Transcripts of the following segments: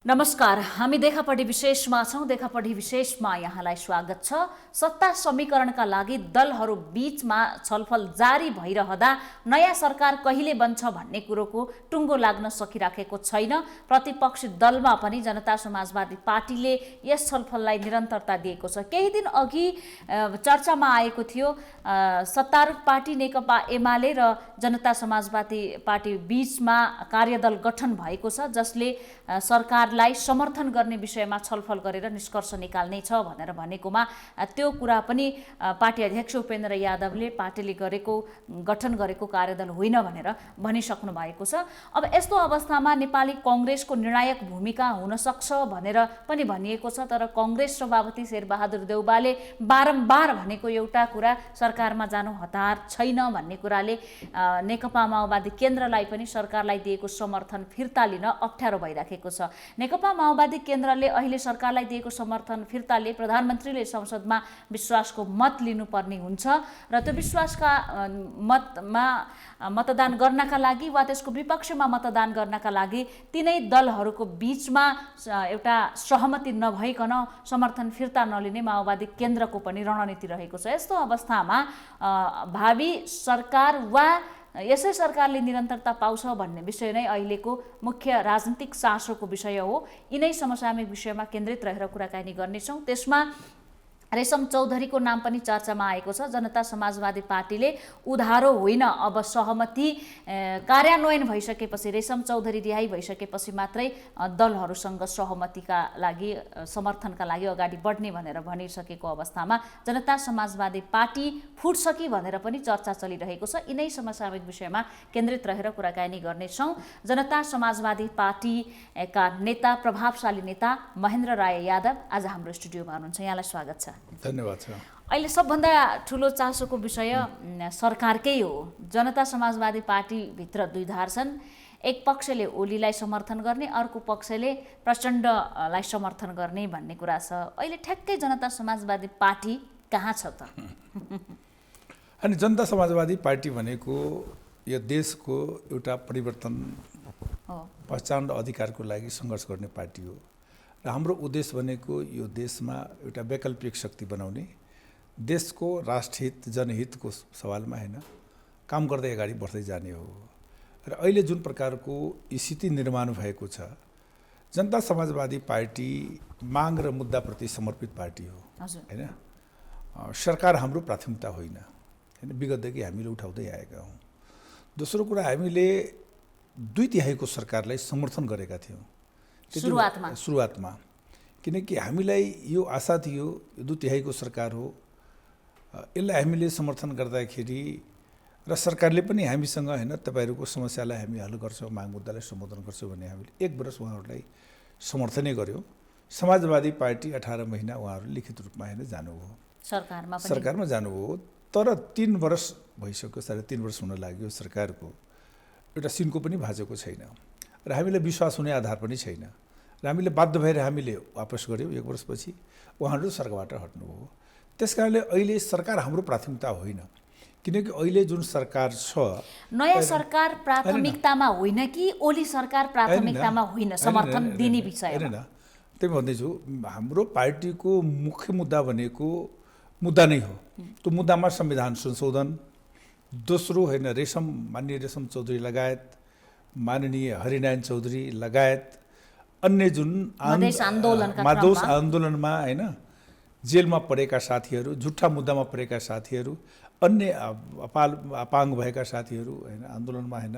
नमस्कार, हामी देखापट्टि विशेषमा छौँ। देखापट्टि विशेषमा यहाँलाई स्वागत छ। सत्ता समीकरणका लागि दलहरू बीचमा छलफल जारी भइरहँदा नयाँ सरकार कहिले बन्छ भन्ने कुरोको टुङ्गो लाग्न सकिराखेको छैन। प्रतिपक्षी दलमा पनि जनता समाजवादी पार्टीले यस छलफललाई निरन्तरता दिएको छ। केही दिन अघि चर्चामा आएको थियो सत्तारूढ पार्टी नेकपा एमाले र जनता समाजवादी पार्टी बीचमा कार्यदल गठन भएको छ, जसले सरकारलाई समर्थन गर्ने विषयमा छलफल गरेर निष्कर्ष निकाल्ने छ भनेर भनेकोमा त्यो कुरा पनि पार्टी अध्यक्ष उपेन्द्र यादवले पार्टीले गठन गरेको कार्यदल होइन भनेर भनिसक्नु भएको छ। अब यस्तो अवस्थामा नेपाली कांग्रेसको निर्णायक भूमिका हुन सक्छ भनेर पनि भनिएको छ। तर कांग्रेस सभापति शेरबहादुर देउवाले बारम्बार भनेको एउटा कुरा सरकारमा जानु हतार छैन भन्ने कुराले नेकपा माओवादी केन्द्रलाई पनि सरकारलाई दिएको समर्थन फिर्ता लिन अप्ठ्यारो भइराखेको छ। नेकपा माओवादी केन्द्रले अहिले सरकारलाई दिएको समर्थन फिर्ता लिए प्रधानमन्त्रीले संसदमा विश्वासको मत लिनुपर्ने हुन्छ र त्यो विश्वासका मतमा मतदान गर्नका लागि वा त्यसको विपक्षमा मतदान गर्नका लागि तीनै दलहरूको बीचमा एउटा सहमति नभइकन समर्थन फिर्ता नलिने माओवादी केन्द्रको पनि रणनीति रहेको छ। यस्तो अवस्थामा भावी सरकार वा यसै सरकारले निरन्तरता पाउँछ भन्ने विषय नै अहिलेको मुख्य राजनीतिक चासोको विषय हो। यिनै समसामयिक विषयमा केन्द्रित रहेर कुराकानी गर्नेछौँ। त्यसमा रेशम चौधरीको नाम पनि चर्चामा आएको छ। जनता समाजवादी पार्टीले उधारो होइन, अब सहमति कार्यान्वयन भइसकेपछि, रेशम चौधरी रिहाई भइसकेपछि मात्रै दलहरूसँग सहमतिका लागि समर्थनका लागि अगाडि बढ्ने भनेर भनिसकेको अवस्थामा जनता समाजवादी पार्टी फुट्छ कि भनेर पनि चर्चा चलिरहेको छ। यिनै समसामयिक विषयमा केन्द्रित रहेर कुराकानी गर्नेछौँ। जनता समाजवादी पार्टीका नेता, प्रभावशाली नेता महेन्द्र राय यादव आज हाम्रो स्टुडियोमा हुनुहुन्छ। यहाँलाई स्वागत छ। धन्यवाद छ। अहिले सबभन्दा ठुलो चासोको विषय सरकारकै हो। जनता समाजवादी पार्टीभित्र दुई धार छन्। एक पक्षले ओलीलाई समर्थन गर्ने, अर्को पक्षले प्रचण्डलाई समर्थन गर्ने भन्ने कुरा छ। अहिले ठ्याक्कै जनता समाजवादी पार्टी कहाँ छ त? अनि जनता समाजवादी पार्टी भनेको यो देशको एउटा परिवर्तन, पहिचान र अधिकारको लागि सङ्घर्ष गर्ने पार्टी हो र हाम्रो उद्देश्य भनेको यो देशमा एउटा वैकल्पिक शक्ति बनाउने, देशको राष्ट्रहित जनहितको सवालमा होइन, काम गर्दै अगाडि बढ्दै जाने हो। र अहिले जुन प्रकारको स्थिति निर्माण भएको छ, जनता समाजवादी पार्टी माग र मुद्दाप्रति समर्पित पार्टी हो होइन। सरकार हाम्रो प्राथमिकता होइन, विगतदेखि हामीले उठाउँदै आएका हौँ। दोस्रो कुरा, हामीले 2/3 सरकारलाई समर्थन गरेका थियौँ सुरुवातमा, किनकि हामीलाई यो आशा थियो 2/3 सरकार हो, यसलाई हामीले समर्थन गर्दाखेरि र सरकारले पनि हामीसँग होइन तपाईँहरूको समस्यालाई हामी हल गर्छौँ, माग मुद्दालाई सम्बोधन गर्छौँ भने हामीले 1 वर्ष उहाँहरूलाई समर्थनै गऱ्यौँ। समाजवादी पार्टी 18 महिना उहाँहरू लिखित रूपमा होइन जानुभयो, सरकारमा जानुभयो। तर 3 वर्ष भइसक्यो, 3.5 वर्ष हुन लाग्यो सरकारको, एउटा सिन्को पनि भाँचेको छैन र हामीलाई विश्वास हुने आधार पनि छैन र हामीले बाध्य भएर हामीले वापस गऱ्यौँ। 1 वर्षपछि उहाँहरू सरकारबाट हट्नुभयो। त्यस कारणले अहिले सरकार हाम्रो प्राथमिकता होइन, किनकि अहिले जुन सरकार छ, नयाँ सरकार प्राथमिकतामा होइन कि ओली सरकार प्राथमिकतामा होइन समर्थन दिने विषय होइन। त्यही भन्दैछु, हाम्रो पार्टीको मुख्य मुद्दा भनेको मुद्दा नै हो। त्यो मुद्दामा संविधान संशोधन, दोस्रो होइन माननीय रेशम चौधरी लगायत, माननीय हरिनारायण चौधरी लगायत अन्य जुन मधेस आन्दोलनमा होइन जेलमा परेका साथीहरू, झुट्टा मुद्दामा परेका साथीहरू, अन्य अपाङ्ग भएका साथीहरू होइन, आन्दोलनमा होइन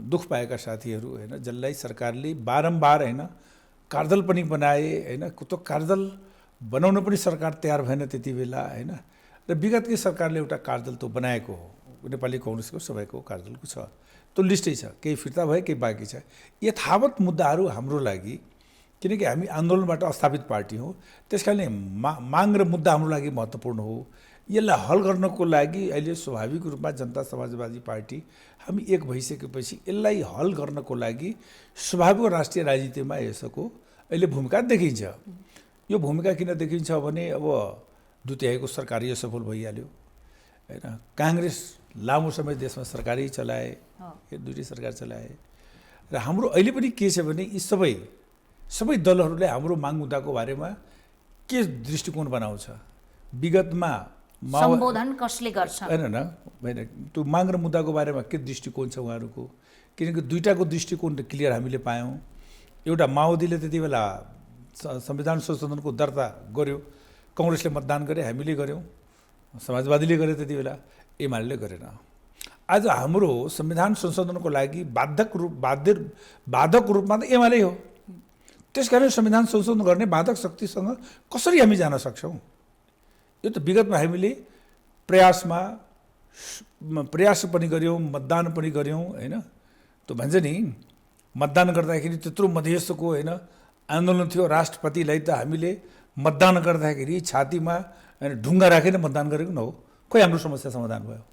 दुख पाएका साथीहरू होइन, जसलाई सरकारले बारम्बार होइन कार्यदल पनि बनाए होइन। त्यो कार्यदल बनाउन पनि सरकार तयार भएन त्यति बेला होइन। र विगतकै सरकारले एउटा कार्यदल त बनाएको हो, नेपाली कांग्रेसको सबैको कार्यदलको छ, त्यो लिस्टै छ, केही फिर्ता भयो, केही बाँकी छ। यथावत मुद्दाहरू हाम्रो लागि, किनकि हामी आन्दोलनबाट अस्थापित पार्टी हौँ, त्यस कारणले माग र मुद्दा हाम्रो लागि महत्त्वपूर्ण हो। यसलाई हल गर्नको लागि अहिले स्वाभाविक रूपमा जनता समाजवादी पार्टी हामी एक भइसकेपछि यसलाई हल गर्नको लागि स्वाभाविक राष्ट्रिय राजनीतिमा यसको अहिले भूमिका देखिन्छ। यो भूमिका किन देखिन्छ भने अब 2/3 सरकारी सफल भइहाल्यो होइन। काङ्ग्रेस लामो समय देशमा सरकारै चलाए, दुईटै सरकार चलाए र हाम्रो अहिले पनि के छ भने यी सबै सबै दलहरूले हाम्रो माग मुद्दाको बारेमा के दृष्टिकोण बनाउँछ। विगतमा सम्बोधन कसले गर्छ? होइन त्यो माग र मुद्दाको बारेमा के दृष्टिकोण छ उहाँहरूको, किनकि दुईटाको दृष्टिकोण क्लियर हामीले पायौँ। एउटा माओवादीले त्यति बेला संविधान संशोधनको दर्ता गर्यो, काङ्ग्रेसले मतदान गरे, हामीले गऱ्यौँ, समाजवादीले गरे, त्यति बेला एमाले गरेन। आज हाम्रो संविधान संशोधनको लागि बाधक रूपमा त एमाले हो। त्यसकारण संविधान संशोधन गर्ने बाधक शक्तिसँग कसरी हामी जान सक्छौँ? यो त विगतमा हामीले प्रयास पनि गऱ्यौँ, मतदान पनि गऱ्यौँ होइन। त्यो भन्छ नि मतदान गर्दाखेरि त्यत्रो मधेसको होइन आन्दोलन थियो, राष्ट्रपतिलाई त हामीले मतदान गर्दाखेरि छातीमा ढुङ्गा राखेर मतदान गरेको न हो। खोइ हाम्रो समस्या समाधान भयो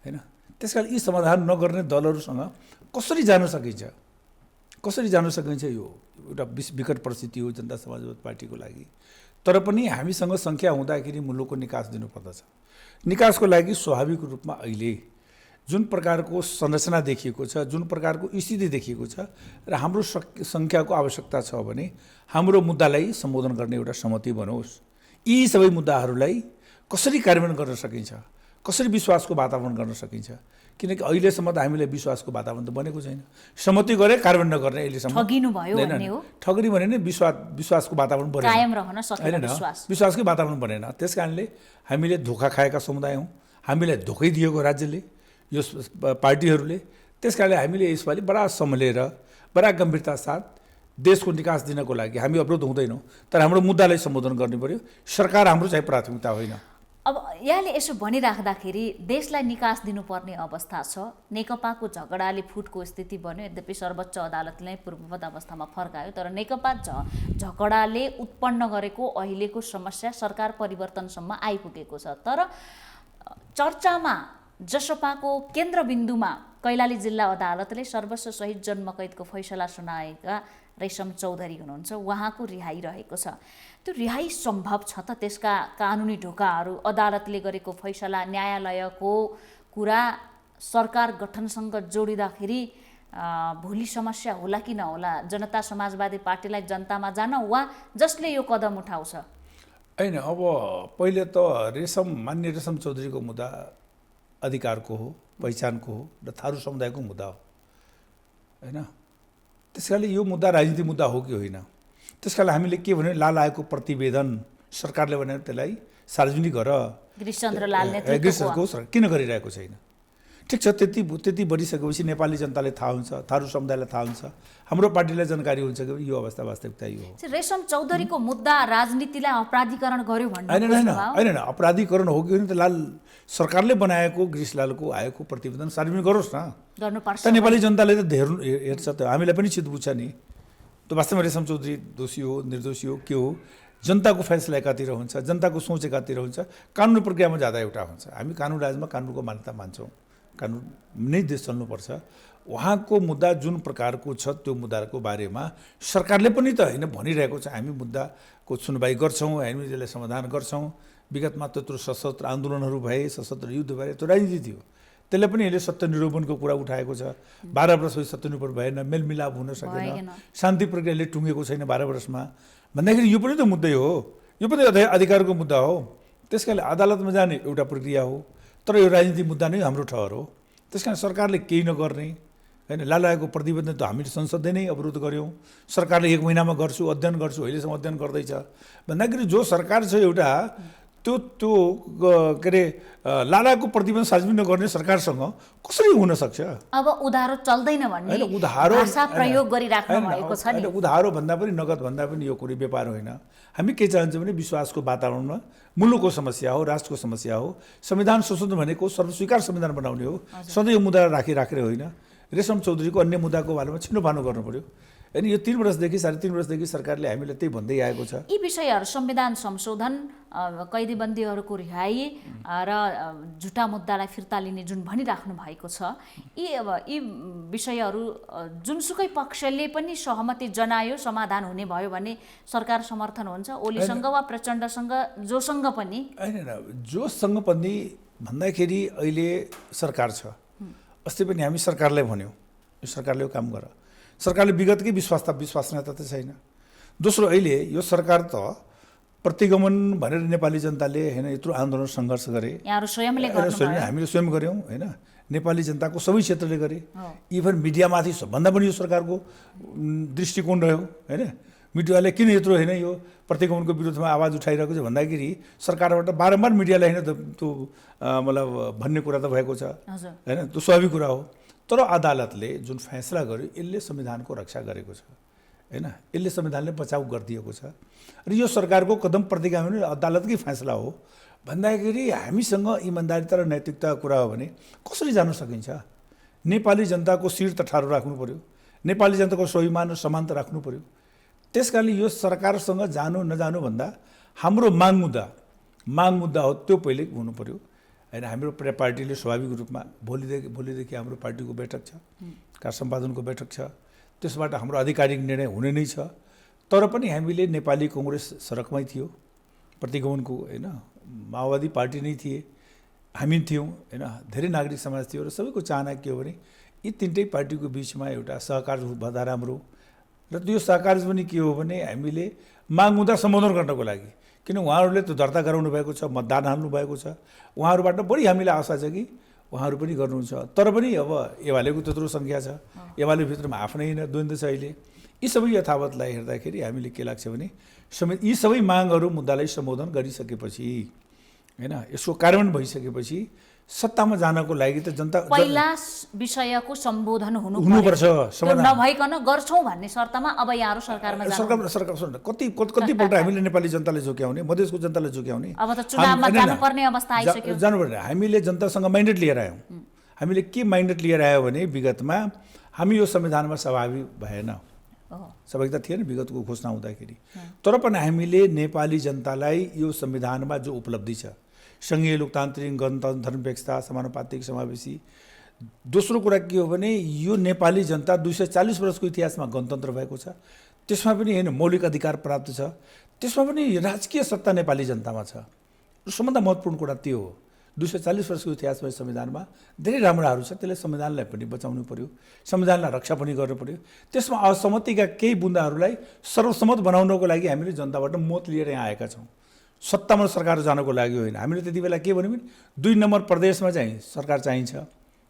होइन। त्यसकारण यी समाधान नगर्ने दलहरूसँग कसरी जान सकिन्छ? यो एउटा विकट परिस्थिति हो जनता समाजवादी पार्टीको लागि। तर पनि हामीसँग सङ्ख्या हुँदाखेरि मुलुकको निकास दिनुपर्दछ। निकासको लागि स्वाभाविक रूपमा अहिले जुन प्रकारको संरचना देखिएको छ, जुन प्रकारको स्थिति देखिएको छ र हाम्रो सङ्ख्याको आवश्यकता छ भने हाम्रो मुद्दालाई सम्बोधन गर्ने एउटा सहमति बनोस्। यी सबै मुद्दाहरूलाई कसरी कार्यान्वयन गर्न सकिन्छ, कसरी विश्वासको वातावरण गर्न सकिन्छ, किनकि अहिलेसम्म त हामीले विश्वासको वातावरण त बनेको छैन। सहमति गरे कार्यान्वयन गर्ने अहिलेसम्म ठगिनु भयो भन्ने हो। ठगरी भने नि विश्वासको वातावरण बनेन, कायम रहन सकेन विश्वासकै वातावरण बनेन। त्यसकारणले हामीले धोका खाएका समुदाय हौँ, हामीलाई धोकै दिएको राज्यले, यो पार्टीहरूले। त्यसकारणले हामीले यसपालि बडा सम्हालेर बडा गम्भीरता साथ देशको निकास दिनको लागि हामी अवरोध हुँदैनौँ, तर हाम्रो मुद्दालाई सम्बोधन गर्नु पर्यो। सरकार हाम्रो चाहिँ प्राथमिकता होइन। अब यहाँले यसो भनिराख्दाखेरि देशलाई निकास दिनुपर्ने अवस्था छ। नेकपाको झगडाले फुटको स्थिति बन्यो, यद्यपि सर्वोच्च अदालतले नै पूर्ववत अवस्थामा फर्कायो। तर नेकपा झगडाले उत्पन्न गरेको अहिलेको समस्या सरकार परिवर्तनसम्म आइपुगेको छ। तर चर्चामा जसपाको केन्द्रबिन्दुमा कैलाली जिल्ला अदालतले सर्वस्व सहित जन्मकैदको फैसला सुनाएका रेशम चौधरी हुनुहुन्छ, उहाँको रिहाई रहेको छ। त्यो रिहाई सम्भव छ त? त्यसका कानुनी ढोकाहरू, अदालतले गरेको फैसला, न्यायालयको कुरा सरकार गठनसँग जोडिँदाखेरि भोलि समस्या होला कि नहोला? जनता समाजवादी पार्टीलाई जनतामा जान वा जसले यो कदम उठाउँछ? होइन, अब पहिले त मान्य रेशम चौधरीको मुद्दा अधिकारको हो, पहिचानको हो र थारू समुदायको मुद्दा हो होइन। त्यसकारणले यो मुद्दा राजनीतिक मुद्दा हो कि होइन? त्यसकारण हामीले के भन्यो, लाल आयोगको प्रतिवेदन सरकारले भनेर त्यसलाई सार्वजनिक गर, गिरिशचन्द्र लाल नेतृत्वको किन गरिरहेको छैन? ठिक छ, त्यति बढिसकेपछि नेपाली जनताले थाहा हुन्छ, थारू समुदायलाई थाहा हुन्छ, हाम्रो पार्टीलाई जानकारी हुन्छ कि यो अवस्था वास्तविकता यो हो। रेशम चौधरीको मुद्दा राजनीतिलाई अपराधीकरण गर्यो भन्ने होइन, अपराधीकरण हो कि होइन त लाल सरकारले बनाएको गिरिशलालको आयोगको प्रतिवेदन सार्वजनिक गरोस् न, गर्नुपर्छ। नेपाली जनताले त हेर्छ त, हामीलाई पनि चित बुझ्छ नि। त्यो वास्तवमा रेशम चौधरी दोषी हो निर्दोषी हो के हो, जनताको फैसला एकातिर हुन्छ, जनताको सोच एकातिर हुन्छ, कानुनी प्रक्रियामा जाँदा एउटा हुन्छ। हामी कानुन राजमा कानुनको मान्यता मान्छौँ, कानुन नै देश चल्नुपर्छ। उहाँको मुद्दा जुन प्रकारको छ त्यो मुद्दाको बारेमा सरकारले पनि त होइन भनिरहेको छ, हामी मुद्दाको सुनवाई गर्छौँ, हामी त्यसलाई समाधान गर्छौँ। विगतमा त्यत्रो सशस्त्र आन्दोलनहरू भए, सशस्त्र युद्ध भए, त्यो राजनीति थियो। त्यसले पनि यसले सत्य निरूपणको कुरा उठाएको छ। 12 वर्षपछि सत्य निरूपण भएन, मेलमिलाप हुन सकेन, शान्ति प्रक्रियाले टुङ्गेको छैन 12 वर्षमा भन्दाखेरि यो पनि त मुद्दै हो, यो पनि अधिकारको मुद्दा हो। त्यसकारणले अदालतमा जाने एउटा प्रक्रिया हो, तर यो राजनीतिक मुद्दा नै हाम्रो ठहर हो। त्यसकारण सरकारले केही नगर्ने होइन, लाल आयोगको प्रतिवेदन त हामीले संसदले नै अवरोध गऱ्यौँ, सरकारले 1 महिनामा गर्छु अध्ययन गर्छु अहिलेसम्म अध्ययन गर्दैछ भन्दाखेरि जो सरकार छ एउटा त्यो के अरे लाल आयोगको प्रतिवेदन सार्वजनिक नगर्ने सरकारसँग कसरी हुन सक्छ? अब उधारो चल्दैन भन्ने भाषा प्रयोग गरिराख्नु भएको छ नि। उधारो भन्दा पनि नगद भन्दा पनि यो कुनै व्यापार होइन। हामी के चाहन्छौँ भने विश्वासको वातावरणमा मुलुकको समस्या हो, राष्ट्रको समस्या हो। संविधान संशोधन भनेको सर्वस्वीकार संविधान बनाउने हो, सधैँ यो मुद्दा राखेर होइन। रेशम चौधरीको अन्य मुद्दाको बारेमा छिनोफानो गर्नु पर्यो होइन। यो 3 वर्षदेखि 3.5 वर्षदेखि सरकारले हामीलाई त्यही भन्दै आएको छ। यी विषयहरू संविधान संशोधन, कैदीबन्दीहरूको रिहाई र झुटा मुद्दालाई फिर्ता लिने जुन भनिराख्नु भएको छ, यी विषयहरू जुनसुकै पक्षले पनि सहमति जनायो समाधान हुने भयो भने सरकार समर्थन हुन्छ? ओलीसँग वा प्रचण्डसँग, जोसँग पनि? होइन, जोसँग पनि भन्दाखेरि अहिले सरकार छ। अस्ति पनि हामी सरकारलाई भन्यौँ, यो सरकारले काम गर। सरकारले विगतकै विश्वसनीयता त छैन। दोस्रो, अहिले यो सरकार त प्रतिगमन भनेर नेपाली जनताले होइन यत्रो आन्दोलन सङ्घर्ष गरे, यहाँहरू स्वयंले गर्नुभयो, हामीले स्वयं गऱ्यौँ होइन, नेपाली जनताको सबै क्षेत्रले गरे, इभन मिडियामाथि सबभन्दा पनि यो सरकारको दृष्टिकोण रह्यो होइन। मिडियाले किन यत्रो होइन यो प्रतिगमनको विरुद्धमा आवाज उठाइरहेको छ भन्दाखेरि सरकारबाट बारम्बार मिडियालाई होइन त्यो मतलब भन्ने कुरा त भएको छ होइन, त्यो स्वाभाविक कुरा हो। तर अदालतले जुन फैसला गर्यो यसले संविधानको रक्षा गरेको छ होइन, यसले संविधानले बचाउ गरिदिएको छ र यो सरकारको कदम प्रतिगामी अदालतकै फैसला हो भन्दाखेरि हामीसँग इमान्दारिता र नैतिकताको कुरा हो भने कसरी जान सकिन्छ? नेपाली जनताको शिर त ठाडो राख्नु पर्यो, नेपाली जनताको स्वाभिमान र समानता राख्नु पर्यो। त्यसकारणले यो सरकारसँग जानु नजानु भन्दा हाम्रो माग मुद्दा हो त्यो पहिले हुनु पर्यो होइन। हाम्रो पार्टीले स्वाभाविक रूपमा भोलिदेखि हाम्रो पार्टीको बैठक छ, कार्य सम्पादनको बैठक छ, त्यसबाट हाम्रो आधिकारिक निर्णय हुने नै छ। तर पनि हामीले नेपाली कङ्ग्रेस सडकमै थियो, प्रतिगमनको होइन, माओवादी पार्टी नै थिए, हामी थियौँ होइन, धेरै नागरिक समाज थियो र सबैको चाहना के हो भने यी तिनटै पार्टीको बिचमा एउटा सहकार भन्दा राम्रो र त्यो सहकार पनि के हो भने हामीले माग मुद्दा सम्बोधन गर्नको लागि, किन उहाँहरूले त्यो दर्ता गराउनु भएको छ, मतदान हाल्नु भएको छ, उहाँहरूबाट बढी हामीलाई आशा छ कि उहाँहरू पनि गर्नुहुन्छ। तर पनि अब एमालेको त्यत्रो सङ्ख्या छ, एमाले भित्रमा आफ्नै द्वन्द्व छ अहिले। यी सबै यथावतलाई हेर्दाखेरि हामीले के लाग्छ भने यी सबै मागहरू मुद्दालाई सम्बोधन गरिसकेपछि होइन, यसको कार्यान्वयन भइसकेपछि सत्तामा जानको लागि त जनता पहिला विषयको सम्बोधन हुनुपर्छ, नभइकन गर्छौँ भन्ने शर्तमा अब यहाँहरू सरकारमा सरकार कतिपल्ट हामीले नेपाली जनतालाई झुक्याउने, मधेसको जनतालाई झुक्याउने, अब त चुनावमा जानुपर्ने अवस्था आइसक्यो। जानुपर्ने हामीले जनतासँग माइन्डेट लिएर आयौँ। हामीले के माइन्डेट लिएर आयो भने विगतमा हामी यो संविधानमा सहभागी भएन, सहभागिता थिएन विगतको घोषणा हुँदाखेरि। तर पनि हामीले नेपाली जनतालाई यो संविधानमा जो उपलब्धि छ, सङ्घीय लोकतान्त्रिक गणतन्त्र धर्मनिरपेक्षता समानुपातिक समावेशी, दोस्रो कुरा के हो भने यो नेपाली जनता 240 वर्षको इतिहासमा गणतन्त्र भएको छ, त्यसमा पनि होइन मौलिक अधिकार प्राप्त छ, त्यसमा पनि राजकीय सत्ता नेपाली जनतामा छ। सबभन्दा महत्त्वपूर्ण कुरा त्यो हो। 240 वर्षको इतिहासमा संविधानमा धेरै राम्राहरू छ, त्यसले संविधानलाई पनि बचाउनु पर्यो, संविधानलाई रक्षा पनि गर्नु पर्यो। त्यसमा असहमतिका केही बुन्दाहरूलाई सर्वसम्मत बनाउनको लागि हामीले जनताबाट मत लिएर यहाँ आएका छौँ। सत्तामा सरकार जानको लागि होइन। हामीले त्यति बेला के भन्यौँ भने 2 नम्बर प्रदेशमा चाहिँ सरकार चाहिन्छ,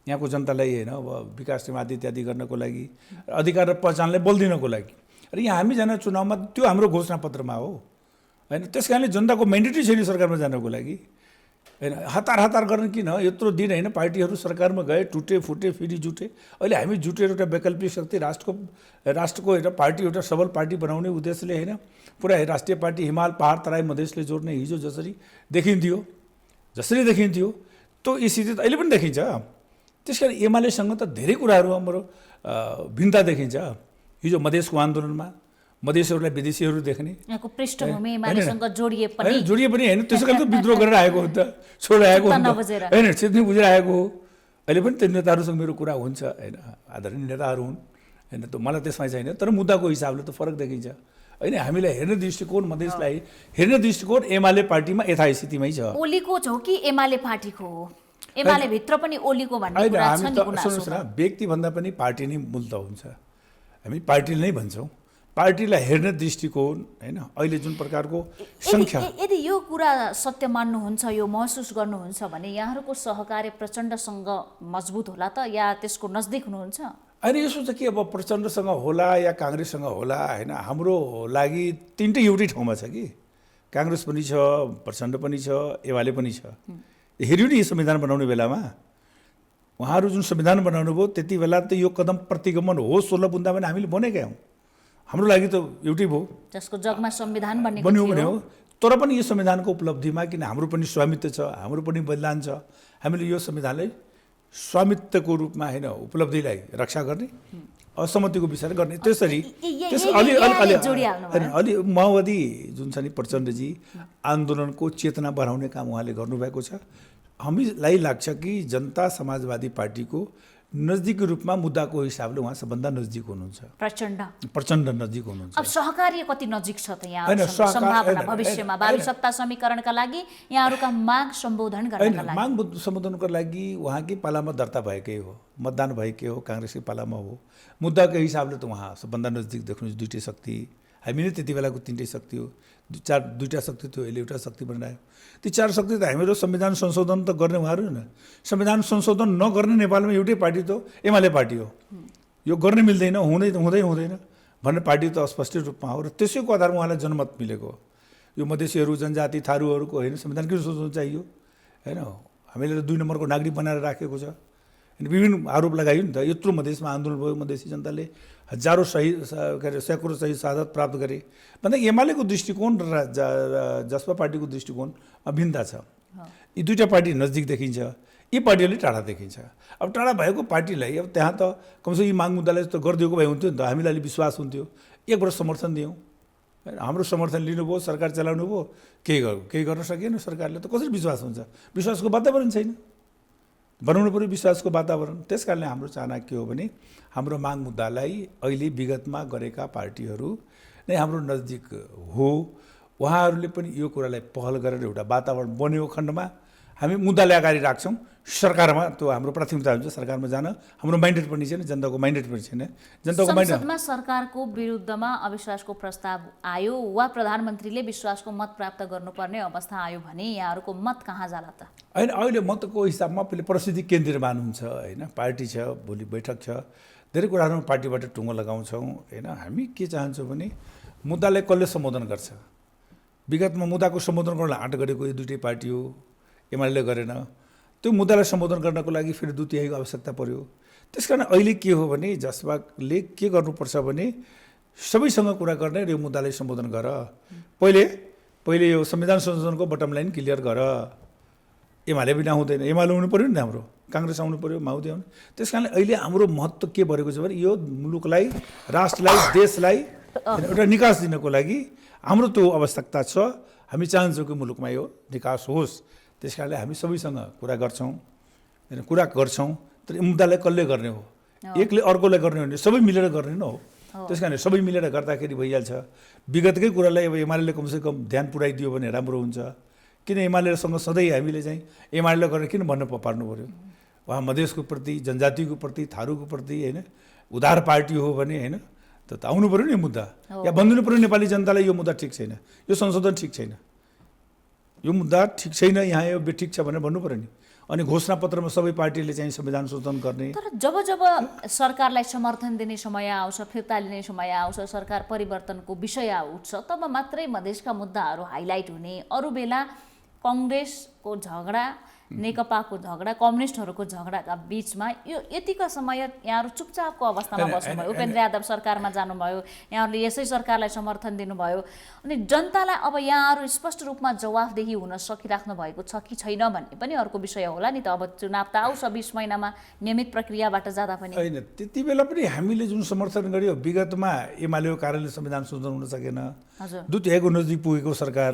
यहाँको जनतालाई होइन अब विकास निर्माण इत्यादि गर्नको लागि, अधिकार र पहिचानलाई बल दिनको लागि। र यहाँ हामी जाने चुनावमा त्यो हाम्रो घोषणापत्रमा हो होइन। त्यस कारणले जनताको म्यान्डेटै छैन सरकारमा जानको लागि होइन। हतार गर्न किन यत्रो दिन होइन, पार्टीहरू सरकारमा गए, टुटे फुटे फेरि जुटे। अहिले हामी जुटेर एउटा वैकल्पिक शक्ति राष्ट्रको होइन पार्टी, एउटा सबल पार्टी बनाउने उद्देश्यले होइन पुरा राष्ट्रिय पार्टी हिमाल पहाड तराई मधेसले जोड्ने हिजो जसरी देखिन्थ्यो त्यो स्थिति त अहिले पनि देखिन्छ। त्यस कारण एमालेसँग त धेरै कुराहरू हाम्रो भिन्नता देखिन्छ। हिजो मधेसको आन्दोलनमा मधेसीहरूलाई विदेशीहरू देख्ने, यहाँको पृष्ठभूमि एमालेसँग जोडिए पनि होइन, त्यसो कारण त विद्रोह गरेर आएको हो त, छोडेर आएको होइन, सिद्धिने बुझेर आएको हो। अहिले पनि त्यो नेताहरूसँग मेरो कुरा हुन्छ होइन, आदरणीय नेताहरू हुन् होइन, त मलाई त्यसमा छैन। तर मुद्दाको हिसाबले त फरक देखिन्छ होइन। हामीलाई हेर्ने दृष्टिकोण, मधेसलाई हेर्ने दृष्टिकोण एमाले पार्टीमा यथास्थितिमै छ। ओलीको हो कि एमाले पार्टीको हो? एमाले भित्र पनि ओलीको भन्ने कुरा छ नि? सुन्नुहोस् न, व्यक्तिभन्दा पनि पार्टी नै मूल त हुन्छ। हामी पार्टीले नै भन्छौँ, पार्टीलाई हेर्ने दृष्टिकोण होइन। अहिले जुन प्रकारको सङ्ख्या, यदि यो कुरा सत्य मान्नुहुन्छ, यो महसुस गर्नुहुन्छ भने यहाँहरूको सहकार्य प्रचण्डसँग मजबुत होला त, या त्यसको नजदिक हुनुहुन्छ? होइन, यसो छ कि अब प्रचण्डसँग होला या काङ्ग्रेससँग होला होइन, हाम्रो लागि तिनटै एउटै ठाउँमा छ कि। काङ्ग्रेस पनि छ, प्रचण्ड पनि छ, एमाले पनि छ। हेऱ्यो नि संविधान बनाउने बेलामा उहाँहरू जुन संविधान बनाउनु भयो त्यति बेला त यो कदम प्रतिगमन हो 16 बुन्दा भने हामीले बनेकै हौँ। हाम्रो लागि त एउटै भयो, जसको जगमा संविधान बन्यो भने हो। तर पनि यो संविधानको उपलब्धिमा किन हाम्रो पनि स्वामित्व छ, हाम्रो पनि बलिदान छ। हामीले यो संविधानलाई स्वामित्वको रूपमा होइन उपलब्धिलाई रक्षा गर्ने, असहमतिको विषय गर्ने। त्यसरी अलि माओवादी जुन छ नि प्रचण्डजी आन्दोलनको चेतना बढाउने काम उहाँले गर्नुभएको छ। हामीलाई लाग्छ कि जनता समाजवादी पार्टीको नजिक रूपमा मुद्दाको हिसाबले उहाँ सबभन्दा नजिक हुनुहुन्छ, प्रचण्ड नजिक हुनुहुन्छ। अब सहकार्य कति नजिक छ त यहाँ होइन, सम्भावना भविष्यमा भावी सत्ता समीकरणका लागि यहाँहरूका माग सम्बोधन गर्नका लागि? माग सम्बोधनको लागि उहाँकै पालामा दर्ता भएकै हो, मतदान भएकै हो, काङ्ग्रेसकै पालामा हो। मुद्दाको हिसाबले त उहाँ सबभन्दा नजिक देख्नुहुन्छ। दुईटै शक्ति, हामी नै त्यति बेलाको तिनटै शक्ति हो, दुईवटा शक्ति थियो, यसले एउटा शक्ति बनायो। ती चार शक्ति त हामीहरू संविधान संशोधन त गर्ने उहाँहरू न, संविधान संशोधन नगर्ने नेपालमा एउटै पार्टी त एमाले पार्टी हो। यो गर्न मिल्दैन, हुँदैन भन्ने पार्टी त स्पष्ट रूपमा हो र त्यसैको आधारमा उहाँलाई जनमत मिलेको हो। यो मधेसीहरू, जनजाति, थारूहरूको होइन, संविधान किन संशोधन चाहियो होइन? हामीले त 2 नम्बरको नागरिक बनाएर राखेको छ। अनि विभिन्न आरोप लगाइयो नि त, यत्रो मधेसमा आन्दोलन भयो, मधेसी जनताले हजारौँ सैकौँ सही शहादत प्राप्त गरे भन्दा एमालेको दृष्टिकोण र जसपा पार्टीको दृष्टिकोणमा भिन्नता छ। यी दुईवटा पार्टी नजिक देखिन्छ, यी पार्टीहरूले टाढा देखिन्छ। अब टाढा भएको पार्टीलाई अब त्यहाँ त कमसेकम यी माग मुद्दालाई त गरिदिएको भए हुन्थ्यो नि त, हामीलाई अलि विश्वास हुन्थ्यो, एक वर्ष समर्थन दियौँ, हाम्रो समर्थन लिनुभयो, सरकार चलाउनु भयो, केही गर्न सकेन सरकारले, त कसरी विश्वास हुन्छ? विश्वासको वातावरण छैन, बनाउनु पऱ्यो विश्वासको वातावरण। त्यस कारणले हाम्रो चाहना के हो भने हाम्रो माग मुद्दालाई अहिले विगतमा गरेका पार्टीहरू नै हाम्रो नजिक हो, उहाँहरूले पनि यो कुरालाई पहल गरेर एउटा वातावरण बन्यो खण्डमा हामी मुद्दालाई अगाडि राख्छौँ। सरकारमा त्यो हाम्रो प्राथमिकता हुन्छ, सरकारमा जान हाम्रो माइन्डेड पनि छैन, जनताको माइन्डेड पनि छैन। जनताको संसदमा सरकारको विरुद्धमा अविश्वासको प्रस्ताव आयो वा प्रधानमन्त्रीले विश्वासको मत प्राप्त गर्नुपर्ने अवस्था आयो भने यहाँहरूको मत कहाँ जाला त? होइन, अहिले मतको हिसाबमा पहिले परिस्थिति केन्द्रीयमान हुन्छ होइन, पार्टी छ, भोलि बैठक छ, धेरै कुराहरूमा पार्टीबाट टुङ्गो लगाउँछौँ होइन। हामी के चाहन्छौँ भने मुद्दालाई कसले सम्बोधन गर्छ? विगतमा मुद्दाको सम्बोधन गर्न आँट गरेको यो दुईटै पार्टी हो, एमाले गरेन। त्यो मुद्दालाई सम्बोधन गर्नको लागि फेरि 2/3 आवश्यकता पर्यो। त्यस कारण अहिले के हो भने जसपाले के गर्नुपर्छ भने सबैसँग कुरा गर्ने र यो मुद्दालाई सम्बोधन गर। पहिले यो संविधान संशोधनको बटम लाइन क्लियर गर। एमाले बिना हुँदैन, एमाले हुनु पऱ्यो नि हाम्रो, काङ्ग्रेस आउनु पऱ्यो, माओवादी आउनु। त्यस कारणले अहिले हाम्रो महत्त्व के भएको छ भने यो मुलुकलाई, राष्ट्रलाई, देशलाई एउटा निकास दिनको लागि हाम्रो त्यो आवश्यकता छ। हामी चाहन्छौँ कि मुलुकमा यो निकास होस्। त्यस कारणले हामी सबैसँग कुरा गर्छौँ, तर मुद्दालाई कसले गर्ने हो? एकले अर्कोलाई गर्ने हो भने सबै मिलेर गर्ने न हो। त्यस कारणले सबै मिलेर गर्दाखेरि भइहाल्छ। विगतकै कुरालाई अब एमाले कमसेकम ध्यान पुऱ्याइदियो भने राम्रो हुन्छ। किन एमालेसँग सधैँ हामीले चाहिँ एमाले गरेर किन भन्न पार्नु पऱ्यो? उहाँ मधेसको प्रति, जनजातिको प्रति, थारूको प्रति होइन, उदार पार्टी हो भने होइन, त आउनु पऱ्यो नि मुद्दा, या भनिदिनु पऱ्यो नेपाली जनतालाई यो मुद्दा ठिक छैन, यो संशोधन ठिक छैन, यो मुद्दा ठिक छैन, यहाँ यो ठिक छ भनेर भन्नु पऱ्यो नि। अनि घोषणापत्रमा सबै पार्टीले चाहिँ संविधान संशोधन गर्ने। तर जब सरकारलाई समर्थन दिने समय आउँछ, फिर्ता लिने समय आउँछ, सरकार परिवर्तनको विषय उठ्छ, तब मात्रै मधेसका मुद्दाहरू हाइलाइट हुने। अरू बेला कङ्ग्रेसको झगडा, नेकपाको झगडा, कम्युनिस्टहरूको झगडाका बिचमा यो यतिका समय यहाँहरू चुपचापको अवस्थामा बस्नुभयो। उपेन्द्र यादव सरकारमा जानुभयो, यहाँहरूले यसै सरकारलाई समर्थन दिनुभयो। अनि जनतालाई अब यहाँहरू स्पष्ट रूपमा जवाफदेही हुन सकिराख्नु भएको छ कि छैन भन्ने पनि अर्को विषय होला नि त। अब चुनाव त आउँछ 20 महिनामा, नियमित प्रक्रियाबाट जाँदा पनि। होइन, त्यति बेला पनि हामीले जुन समर्थन गर्यो, विगतमा एमालेको कारणले संविधान संशोधन हुन सकेन, 2/3 नजिक पुगेको सरकार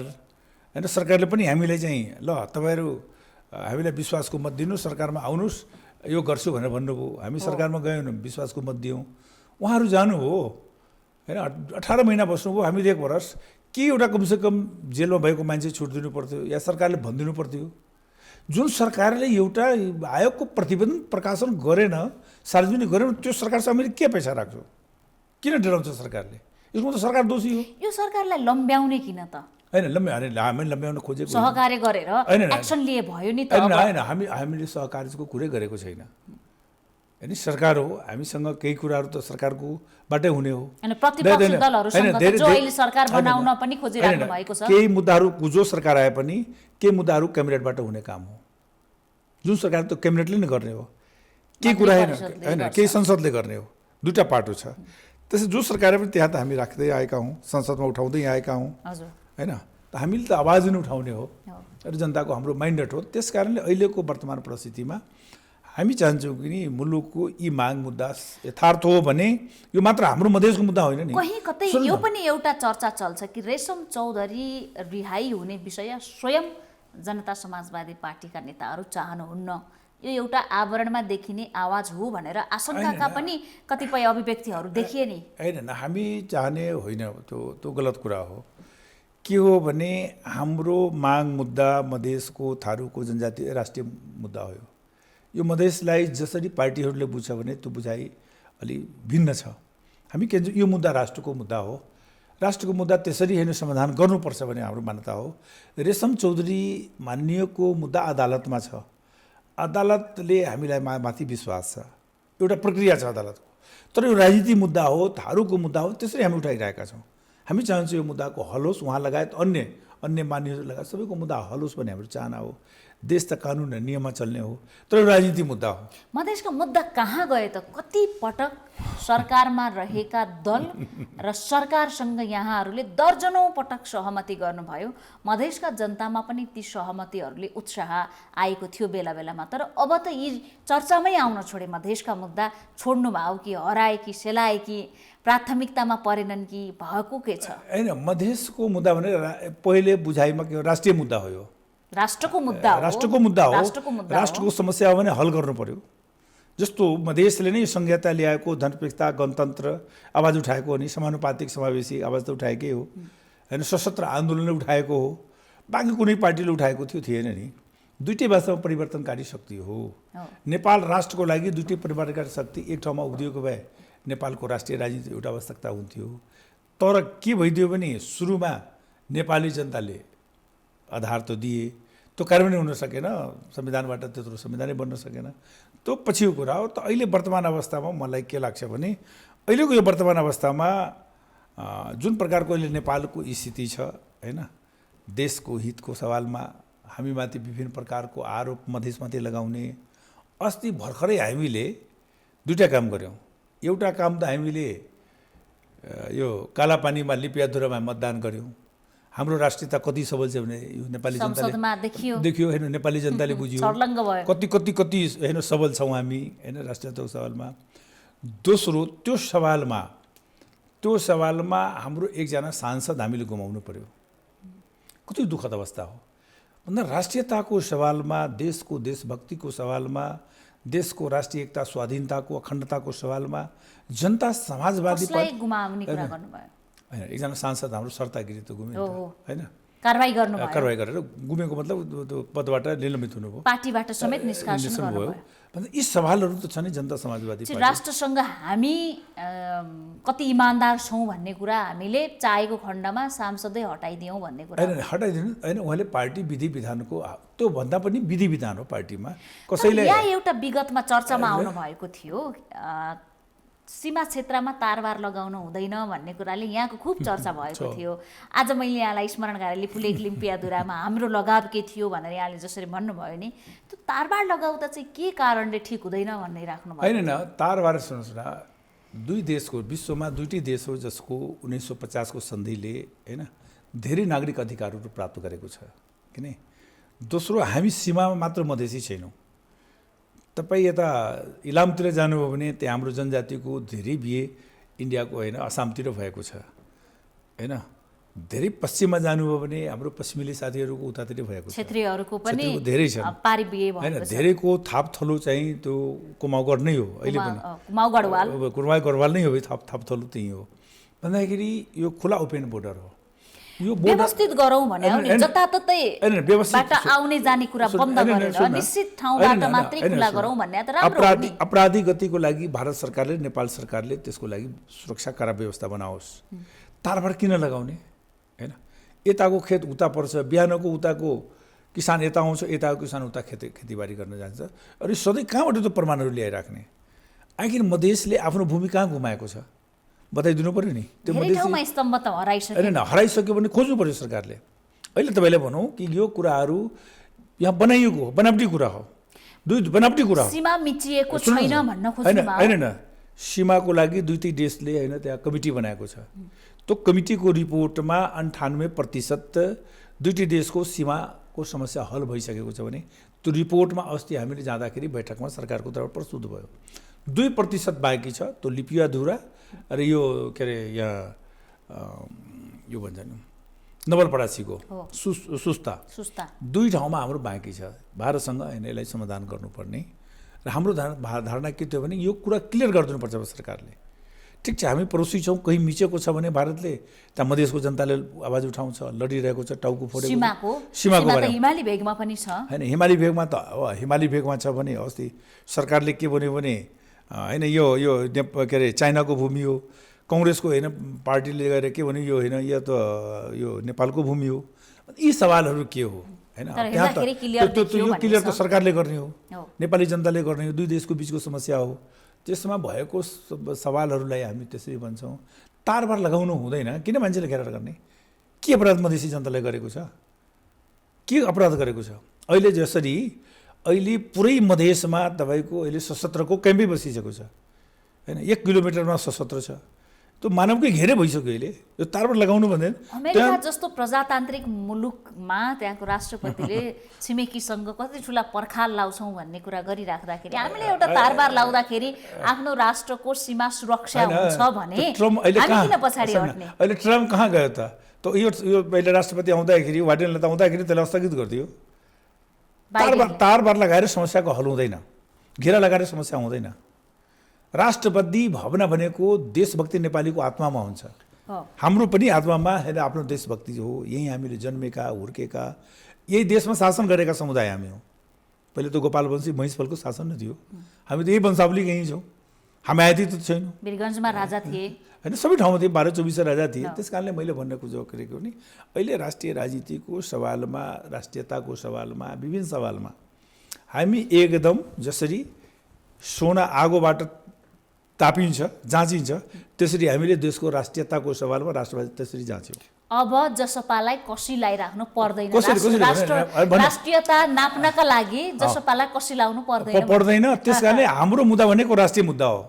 होइन, सरकारले पनि हामीलाई चाहिँ ल तपाईँहरू हामीलाई विश्वासको मत दिनु, सरकारमा आउनुहोस्, यो गर्छु भनेर भन्नुभयो। हामी सरकारमा गयौँ न, विश्वासको मत दियौँ, उहाँहरू जानु हो होइन, 18 महिना बस्नुभयो, हामीले 1 वर्ष के एउटा कमसेकम जेलमा भएको मान्छे छुट दिनु पर्थ्यो या सरकारले भनिदिनु पर्थ्यो। जुन सरकारले एउटा आयोगको प्रतिवेदन प्रकाशन गरेन, सार्वजनिक गरेन, त्यो सरकारसँग हामीले के पैसा राख्छौँ? किन डराउँछ सरकारले? यसमा त सरकार दोषी हो। यो सरकारलाई लम्ब्याउने किन त? होइन, हामी लम्ब्याउन खोजेको सहकार्य गरेर एक्सन लिए भयो नि त। होइन, हामीले सहकार्यको कुरै गरेको छैन। होइन, सरकार हो, हामीसँग केही कुराहरू त सरकारकोबाटै हुने हो। प्रतिपक्षी दलहरूसँग जो अहिले सरकार बनाउन पनि खोजिराख्नु भएको छ। केही मुद्दाहरू जो सरकार आए पनि केही मुद्दाहरू क्याबिनेटबाट हुने काम हो। जुन सरकार त क्याबिनेटले नै गर्ने हो, केही कुरा होइन, केही संसदले गर्ने हो। दुईवटा पाटो छ। त्यसै जो सरकारले पनि त्यहाँ त हामी राख्दै आएका हौँ, संसदमा उठाउँदै आएका हौँ होइन। त हामीले त आवाज नै उठाउने हो र जनताको हाम्रो माइन्डेट हो। त्यस कारणले अहिलेको वर्तमान परिस्थितिमा हामी चाहन्छौँ कि मुलुकको यी माग मुद्दा यथार्थ हो भने यो मात्र हाम्रो मधेसको मुद्दा होइन नि। कहीँ कतै यो पनि एउटा चर्चा चल्छ कि रेशम चौधरी रिहाई हुने विषय स्वयं जनता समाजवादी पार्टीका नेताहरू चाहनुहुन्न, यो एउटा आवरणमा देखिने आवाज हो भनेर आशंकाका पनि कतिपय अभिव्यक्तिहरू देखिए नि। होइन, हामी चाहने होइन, त्यो गलत कुरा हो। के हो भने हाम्रो माग मुद्दा मधेसको थारूको जनजाति राष्ट्रिय मुद्दा हो। यो मधेसलाई जसरी पार्टीहरूले बुझ्छ भने त्यो बुझाइ अलि भिन्न छ। हामी के भन्छ, यो मुद्दा राष्ट्रको मुद्दा हो, राष्ट्रको मुद्दा त्यसरी होइन समाधान गर्नुपर्छ भन्ने हाम्रो मान्यता हो। रेशम चौधरी मान्यको मुद्दा अदालतमा छ, अदालतले हामीलाई माथि विश्वास छ, एउटा प्रक्रिया छ अदालतको। तर यो राजनीतिक मुद्दा हो, थारूको मुद्दा हो, त्यसरी हामी उठाइरहेका छौँ। हामी चाहन्छौँ यो मुद्दाको हल होस्, उहाँ लगायत अन्य मानिसहरू लगायत सबैको मुद्दा हल होस् भन्ने हाम्रो चाहना हो। देश त कानुन र नियममा चल्ने हो, तर यो राजनीतिक मुद्दा हो। मधेसको मुद्दा कहाँ गयो त? कति पटक सरकारमा रहेका दल र सरकारसँग यहाँहरूले दर्जनौँ पटक सहमति गर्नुभयो। मधेसका जनतामा पनि ती सहमतिहरूले उत्साह आएको थियो बेला बेलामा, तर अब त यी चर्चामै आउन छोडे। मधेसका मुद्दा छोड्नु भयो कि हराए कि सेलाए कि प्राथमिकतामा परेनन् कि भएको के छ? होइन, मधेसको मुद्दा भने पहिले बुझाइमा के हो, राष्ट्रिय मुद्दा हो। यो राष्ट्रको मुद्दा हो, राष्ट्रको मुद्दा हो। राष्ट्रको मुद्दा हो। राष्ट्रको समस्या हो भने हल गर्नु पर्यो। जस्तो मधेसले नै संहिता ल्याएको, धर्मनिरपेक्षता, गणतन्त्र आवाज उठाएको हो नि, समानुपातिक समावेशी आवाज त उठाएकै हो होइन, सशस्त्र आन्दोलनले उठाएको हो, बाँकी कुनै पार्टीले उठाएको थिएन नि। दुईटै वास्तवमा परिवर्तनकारी शक्ति हो। नेपाल राष्ट्रको लागि दुईटै परिवर्तनकारी शक्ति एक ठाउँमा उभिएको भए नेपालको राष्ट्रिय राजनीति एउटा आवश्यकता हुन्थ्यो। तर के भइदियो भने सुरुमा नेपाली जनताले आधार त दिए, त्यो कार्यान्वयन हुन सकेन, संविधानबाट त्यत्रो संविधानै बन्न सकेन, त्यो पछिको कुरा हो। त अहिले वर्तमान अवस्थामा मलाई के लाग्छ भने अहिलेको यो वर्तमान अवस्थामा जुन प्रकारको अहिले नेपालको स्थिति छ होइन, देशको हितको सवालमा हामीमाथि विभिन्न प्रकारको आरोप मधेसमाथि लगाउने। अस्ति भर्खरै हामीले दुईवटा काम गऱ्यौँ। एउटा काम त हामीले यो कालापानीमा लिपियाधुरामा मतदान गऱ्यौँ। हाम्रो राष्ट्रियता कति सबल छ भने यो नेपाली जनताले देखियो होइन, नेपाली जनताले बुझ्यो कति कति कति होइन सबल छौँ हामी होइन राष्ट्रियताको सवालमा। दोस्रो, त्यो सवालमा हाम्रो एकजना सांसद हामीले गुमाउनु पर्यो। कति दुःखद अवस्था हो भन्दा राष्ट्रियताको सवालमा, देशको देशभक्तिको सवालमा, देशको राष्ट्रिय एकता स्वाधीनताको अखण्डताको सवालमा जनता समाजवादी गुमाउने कुरा गर्नुभयो होइन। एकजना सांसद हाम्रो सर्ता गिरी त गुम्यो होइन, कारबाही गर्नुभयो, कारबाही गरेर गुमेको मतलब त्यो पदबाट निलम्बित हुनुभयो, पार्टीबाट समेत निष्कासन गर्नुभयो। यी सवालहरू त छ नि जनता समाजवादी पार्टी। राष्ट्रसँग हामी कति इमान्दार छौँ भन्ने कुरा हामीले चाहेको खण्डमा सांसदै हटाइदियौँ भन्ने कुरा होइन, हटाइदिनु होइन। उहाँले पार्टी विधि विधानको त्यो भन्दा पनि विधि विधान हो पार्टीमा। कसैले यहाँ एउटा विगतमा चर्चामा आउनु भएको थियो, सीमा क्षेत्रमा तारबार लगाउन हुँदैन भन्ने कुराले यहाँको खुब चर्चा भएको थियो। आज मैले यहाँलाई स्मरण गरेँ, लिपुलेख लिम्पियाधुरामा हाम्रो लगाव के थियो भनेर यहाँले जसरी भन्नुभयो नि, त्यो तारबार लगाउँदा चाहिँ के कारणले ठिक हुँदैन भन्ने राख्नुभयो? होइन, तारबार सुन्नुहोस् न, दुई देशको विश्वमा दुईटै देश हो जसको 1950 को सन्धिले होइन धेरै नागरिक अधिकारहरू प्राप्त गरेको छ। किन दोस्रो, हामी सीमामा मात्र मधेसी छैनौँ। तपाईँ यता इलामतिर जानुभयो भने त्यहाँ हाम्रो जनजातिको धेरै बिहे इन्डियाको होइन आसामतिर भएको छ होइन। धेरै पश्चिममा जानुभयो भने हाम्रो पश्चिमेली साथीहरूको उतातिर भएको छ, क्षेत्रीयहरूको पनि धेरै छ पारी बिहे होइन। धेरैको थाप थलो चाहिँ त्यो कुमाउगढ नै हो अहिले पनि, कुमाउगढवाल नै हो, थाप थलो त्यही हो भन्दाखेरि यो खुला ओपन बोर्डर हो। यो व्यवस्थित गरौँ भने जताततैबाट आउने जाने कुरा बन्द गरेर निश्चित ठाउँबाट मात्रै खुला गरौँ भन्ने त राम्रो हो नि। अपराधी गतिको लागि भारत सरकारले, नेपाल सरकारले त्यसको लागि सुरक्षा करा व्यवस्था बनाओस्। तारबार किन लगाउने होइन? यताको खेत उता पर्छ, बिहानको उताको किसान यता आउँछ, यताको किसान उता खेतीबारी गर्न जान्छ। अनि सधैँ कहाँबाट त्यो प्रमाणहरू ल्याइराख्ने? आखिर मधेसले आफ्नो भूमि कहाँ गुमाएको छ बताइदिनु पर्यो नि। त्यो होइन, हराइसक्यो भने खोज्नु पर्यो सरकारले। अहिले तपाईँले भनौँ कि यो कुराहरू यहाँ बनाइएको हो, बनावटी कुरा हो, बनावटी कुरा हो। सीमा मिचिएको छैन भन्न खोज्नु होइन, सीमाको लागि दुईटै देशले होइन त्यहाँ कमिटी बनाएको छ। त्यो कमिटीको रिपोर्टमा 98% दुईटै देशको सीमाको समस्या हल भइसकेको छ भने त्यो रिपोर्टमा अस्ति हामीले जाँदाखेरि बैठकमा सरकारको तर्फबाट प्रस्तुत भयो। 2% बाँकी छ, त्यो लिपियाधुरा र यो के अरे यहाँ यो भन्छ नि नवलपरासीको हो। सुस्ता सुस्ता 2 ठाउँमा हाम्रो बाँकी छ। भारतसँग यसलाई समाधान गर्नुपर्ने र हाम्रो धारणा के थियो भने यो कुरा क्लियर गरिदिनुपर्छ सरकारले। ठिक छ, हामी पडोसी छौँ, कहीँ मिचेको छ भने भारतले त्यहाँ मधेसको जनताले आवाज उठाउँछ, लडिरहेको छ, टाउको फोडेको सीमाको त हिमाली भेगमा पनि छ होइन। हिमाली भेगमा त हिमाली भेगमा छ भने अस्ति सरकारले के भन्यो भने होइन यो के अरे चाइनाको भूमि हो, काङ्ग्रेसको होइन पार्टीले गएर के भन्यो यो होइन यो त यो नेपालको भूमि हो। यी सवालहरू के हो होइन, त्यहाँ त यो क्लियर त सरकारले गर्ने हो, नेपाली जनताले गर्ने हो, 2 देशको बिचको समस्या हो। त्यसमा भएको सवालहरूलाई हामी त्यसरी भन्छौँ तारबार लगाउनु हुँदैन। किन मान्छेले घेरार गर्ने? के अपराध मधेसी जनताले गरेको छ? के अपराध गरेको छ? अहिले जसरी अहिले पुरै मधेसमा तपाईँको अहिले सशस्त्रको क्याम्पै बसिसकेको छ होइन, 1 किलोमिटरमा सशस्त्र छ, त्यो मानवकै घेरै भइसक्यो। अहिले यो तारबार लगाउनु भन्दैन। अमेरिका जस्तो प्रजातान्त्रिक मुलुकमा त्यहाँको राष्ट्रपतिले छिमेकीसँग कति ठुला पर्खाल लाउँछौँ भन्ने कुरा गरिराख्दाखेरि हामीले एउटा तारबार लाउँदाखेरि आफ्नो राष्ट्रको सीमा सुरक्षा हुन्छ भने हामी किन पछाडि हट्ने? अहिले ट्रम्प कहाँ गयो त? यो पहिले राष्ट्रपति आउँदाखेरि वार्डेनले त आउँदाखेरि त्यसलाई स्थगित गरिदियो। तारबार लगाएर समस्याको हल हुँदैन, घेरा लगाएर समस्या हुँदैन। राष्ट्रपति भवन भनेको देशभक्ति नेपालीको आत्मामा हुन्छ। हाम्रो पनि आत्मामा होइन आफ्नो देशभक्ति हो। यही हामीले जन्मेका हुर्केका यही देशमा शासन गरेका समुदाय हामी हौँ। पहिले त गोपालवंशी महिषपालको शासन नै थियो। हामी त यही वंशावली यहीँ छौँ। हामी आयातित त छैनौँ। वीरगन्जमा राजा थिए होइन, सबै ठाउँमा थिए, 12-24 राजा थिए। त्यस कारणले मैले भन्ने कुरो गरेको नि अहिले राष्ट्रिय राजनीतिको सवालमा, राष्ट्रियताको सवालमा, विभिन्न सवालमा हामी एकदम जसरी सोना आगोबाट तापिन्छ जाँचिन्छ त्यसरी हामीले देशको राष्ट्रियताको सवालमा राष्ट्रवाद त्यसरी जाँच्यौँ। अब जसपालाई कसी लगाइराख्नु पर्दैन। राष्ट्रियता नाप्नका लागि जसपालाई कसी लाउनु पर्दैन। त्यसकारणले हाम्रो मुद्दा भनेको राष्ट्रिय मुद्दा हो।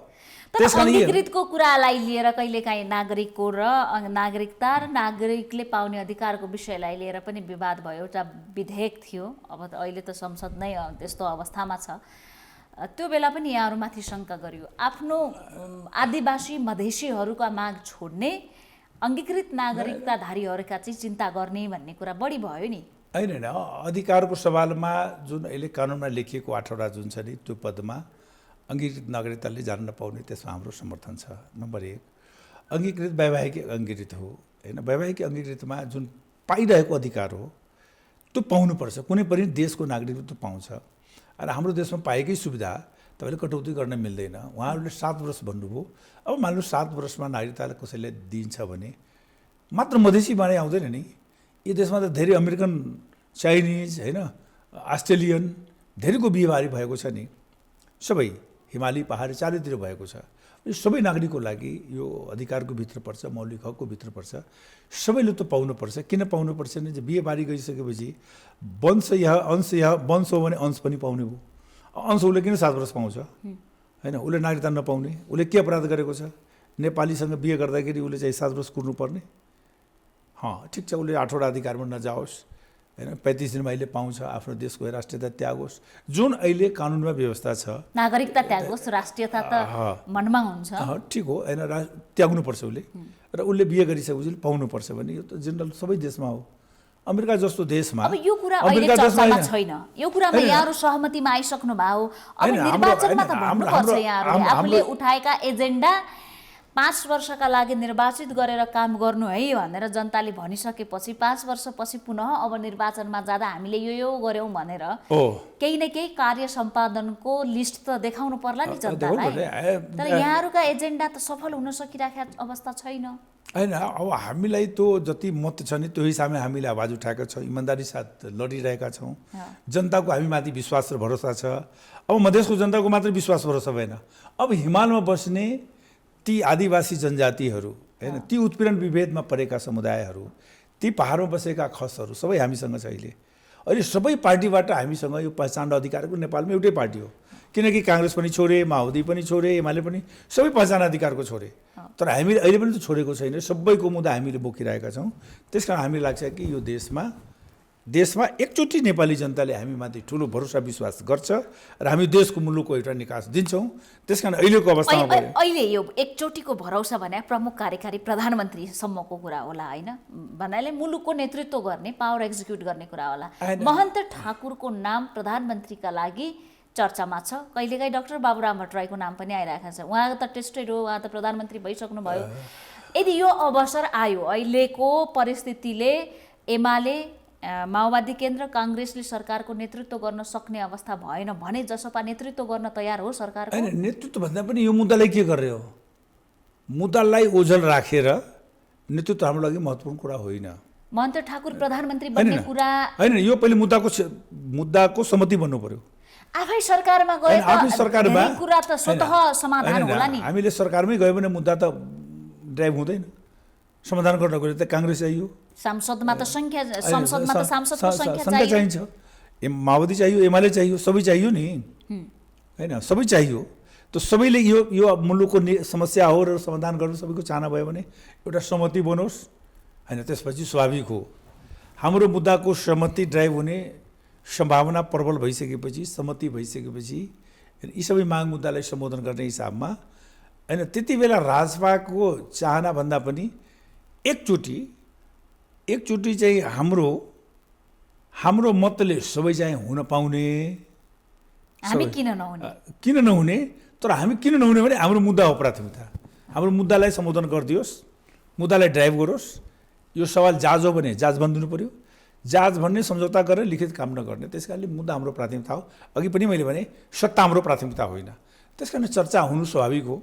तर अङ्गीकृतको कुरालाई लिएर कहिलेकाहीँ नागरिकको र नागरिकता र नागरिकले पाउने अधिकारको विषयलाई लिएर पनि विवाद भयो। एउटा विधेयक थियो, अब अहिले त संसद नै त्यस्तो अवस्थामा छ। त्यो बेला पनि यहाँहरूमाथि शङ्का गरियो आफ्नो आदिवासी मधेसीहरूका माग छोड्ने, अङ्गीकृत नागरिकताधारीहरूका चाहिँ चिन्ता गर्ने भन्ने कुरा बढी भयो नि। होइन, अधिकारको सवालमा जुन अहिले कानुनमा लेखिएको 8वटा जुन छ नि त्यो पदमा अङ्गीकृत नागरिकताले जान नपाउने, त्यसमा हाम्रो समर्थन छ। नम्बर 1 अङ्गीकृत वैवाहिक अङ्गीकृत हो होइन, वैवाहिक अङ्गीकृतमा जुन पाइरहेको अधिकार हो त्यो पाउनुपर्छ। कुनै पनि देशको नागरिकले त्यो पाउँछ। र हाम्रो देशमा पाएकै सुविधा तपाईँले कटौती गर्न मिल्दैन। उहाँहरूले 7 वर्ष भन्नुभयो। अब मान्नु 7 वर्षमा नागरिकतालाई कसैले दिन्छ भने मात्र मधेसी माने आउँदैन नि। यो देशमा त धेरै अमेरिकन, चाइनिज होइन, अस्ट्रेलियन धेरैको बिहेबारी भएको छ नि। सबै हिमाली पहाडी चारैतिर भएको छ। यो सबै नागरिकको लागि यो अधिकारको भित्र पर्छ, मौलिक हकको भित्र पर्छ। सबैले त पाउनुपर्छ। किन पाउनुपर्छ भने बिहेबारी गरिसकेपछि वंश हो भने अंश पनि पाउने भयो। अंश उसले किन 7 वर्ष पाउँछ होइन? उसले नागरिकता नपाउने, उसले के अपराध गरेको छ? नेपालीसँग बिहे गर्दाखेरि उसले चाहिँ 7 वर्ष कुर्नुपर्ने? ठिक छ, उसले 8वटा अधिकारमा नजाओस् होइन, 35 दिनमा अहिले पाउँछ, आफ्नो देशको राष्ट्रियता त्यागोस्। जुन अहिले कानुनमा व्यवस्था छ नागरिकता त्यागोस्, राष्ट्रियता त मनमा हुन्छ। ठिक हो होइन, त्याग्नुपर्छ उसले। र उसले बिहे गरिसकेपछि पाउनुपर्छ भने यो त जेनरल सबै देशमा हो। अमेरिका जस्तो देशमा अब यो कुरा अहिले चर्चामा छैन। यो कुरामा यहाँहरू सहमतिमा आइसक्नु भयो। अब निर्वाचनमा त भन्नुपर्छ यहाँहरूले आफूले उठाएका एजेन्डा 5 वर्षका लागि निर्वाचित गरेर काम गर्नु है भनेर जनताले भनिसकेपछि 5 वर्षपछि पुनः अब निर्वाचनमा जाँदा हामीले यो गर्यौँ भनेर केही न केही कार्य सम्पादनको लिस्ट त देखाउनु पर्ला नि जनतालाई। तर यहाँहरूका एजेन्डा त सफल हुन सकिरहेको अवस्था छैन होइन। अब हामीलाई त्यो जति मत छ नि त्यो हिसाबले हामीले आवाज उठाएका छौँ, इमान्दारी साथ लडिरहेका छौँ। जनताको हामीमाथि विश्वास र भरोसा छ। अब मधेसको जनताको मात्र विश्वास भरोसा भएन। अब हिमालमा बस्ने ती आदिवासी जनजातिहरू होइन, ती उत्पीडन विभेदमा परेका समुदायहरू, ती पहाडमा बसेका खसहरू सबै हामीसँग छ। अहिले सबै पार्टीबाट हामीसँग यो पहिचान र अधिकारको नेपालमा एउटै पार्टी हो। किनकि काङ्ग्रेस पनि छोडे, माओवादी पनि छोडे, एमाले पनि सबै पहिचान अधिकारको छोडे। तर हामीले अहिले पनि त छोडेको छैन। सबैको मुद्दा हामीले बोकिरहेका छौँ। त्यस कारण हामीलाई लाग्छ कि यो देशमा देशमा एकचोटि नेपाली जनताले हामीमाथि ठुलो भरोसा विश्वास गर्छ र हामी देशको मुलुकको एउटा निकास दिन्छौँ। त्यसकारण अहिलेको अवस्थामा अहिले यो एकचोटिको भरोसा भने प्रमुख कार्यकारी प्रधानमन्त्रीसम्मको कुरा होला होइन, भन्नाले मुलुकको नेतृत्व गर्ने, पावर एक्जिक्युट गर्ने कुरा होला। महन्त ठाकुरको नाम प्रधानमन्त्रीका लागि चर्चामा छ। कहिलेकाहीँ डाक्टर बाबुराम भट्टराईको नाम पनि आइरहेको छ। उहाँ त टेस्टेड हो, उहाँ त प्रधानमन्त्री भइसक्नु भयो। यदि यो अवसर आयो, अहिलेको परिस्थितिले एमाले, माओवादी केन्द्र, काङ्ग्रेसले सरकारको नेतृत्व गर्न सक्ने अवस्था भएन भने जसपा नेतृत्व गर्न तयार हो सरकारको? होइन, नेतृत्व भन्दा पनि यो मुद्दालाई के गर्ने हो? मुद्दालाई ओझल राखेर नेतृत्व हाम्रो लागि महत्त्वपूर्ण कुरा होइन। महन्त ठाकुर प्रधानमन्त्री बन्ने कुरा होइन, यो पहिले मुद्दाको सहमति बन्नु पर्यो। आफै सरकारमा गए आफै सरकारमा कुरा त स्वतः समाधान होला नि। हामीले सरकारमै गयो भने मुद्दा त ड्राइभ हुँदैन। समाधान गर्नको लागि त काङ्ग्रेस चाहियो, संसदमा त संसदमा त सांसदको संख्या चाहिन्छ, माओवादी चाहियो, एमाले चाहियो, सबै चाहियो नि होइन, सबै चाहियो। त सबैले यो मुलुकको समस्या हो र समाधान गर्नु सबैको चाहना भयो भने एउटा सहमति बनोस् होइन, त्यसपछि स्वाभाविक हो। हाम्रो मुद्दाको सहमति ड्राइभ हुने सम्भावना प्रबल भइसकेपछि, सहमति भइसकेपछि यी सबै माग मुद्दालाई सम्बोधन गर्ने हिसाबमा होइन, त्यति बेला राजपाको चाहनाभन्दा पनि एकचोटि चाहिँ हाम्रो मतले सबै चाहिँ हुन पाउने, हामी किन नहुने, तर हामी किन नहुने भने हाम्रो मुद्दा हो प्राथमिकता। हाम्रो मुद्दालाई सम्बोधन गरिदियोस्, मुद्दालाई ड्राइभ गरोस्। यो सवाल जाज हो भने जाज बन्दिनु पऱ्यो, जाज भन्ने सम्झौता गरेर लिखित काम नगर्ने। त्यस कारणले मुद्दा हाम्रो प्राथमिकता हो। अघि पनि मैले भने सत्ता हाम्रो प्राथमिकता होइन। त्यस कारण चर्चा हुनु स्वाभाविक हो।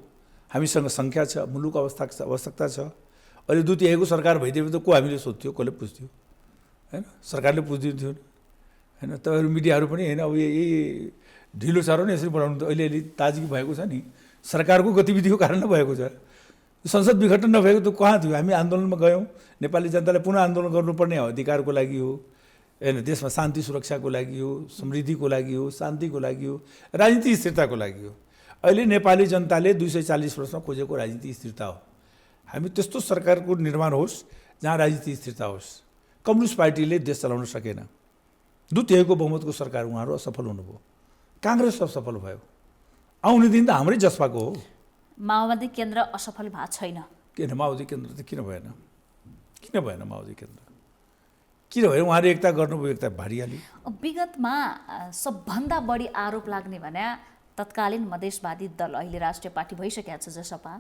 हामीसँग सङ्ख्या छ, मुलुकको आवश्यकता छ। अहिले 2/3 सरकार भइदियो त को हामीले सोध्थ्यो, कसले पुछ्थ्यो होइन, सरकारले पुछिदिन्थ्यो होइन। तपाईँहरू मिडियाहरू पनि होइन, अब यही ढिलो चारो नि यसरी बढाउनु त अहिले ताजगी भएको छ नि, सरकारको गतिविधिको कारण नै भएको छ। संसद विघटन नभएको त कहाँ थियो? हामी आन्दोलनमा गयौँ, नेपाली जनताले पुनः आन्दोलन गर्नुपर्ने अधिकारको लागि हो होइन, देशमा शान्ति सुरक्षाको लागि हो, समृद्धिको लागि हो, शान्तिको लागि हो, राजनीतिक स्थिरताको लागि हो। अहिले नेपाली जनताले 240 वर्षमा खोजेको राजनीतिक स्थिरता हो। हामी त्यस्तो सरकारको निर्माण होस् जहाँ राजनीतिक स्थिरता होस्। कम्युनिस्ट पार्टीले देश चलाउन सकेन, 2/3 बहुमतको सरकार उहाँहरू असफल हुनुभयो, काङ्ग्रेस असफल भयो। आउने दिन त हाम्रै जसपाको हो। माओवादी केन्द्र असफल भएको छैन। किन माओवादी केन्द्र त किन भएन? माओवादी केन्द्र किन भयो? उहाँले एकता गर्नुभयो, एकता भारिहाल्यो। विगतमा सबभन्दा बढी आरोप लाग्ने भने तत्कालीन मधेसवादी दल, अहिले राष्ट्रिय पार्टी भइसकेको छ जसपा,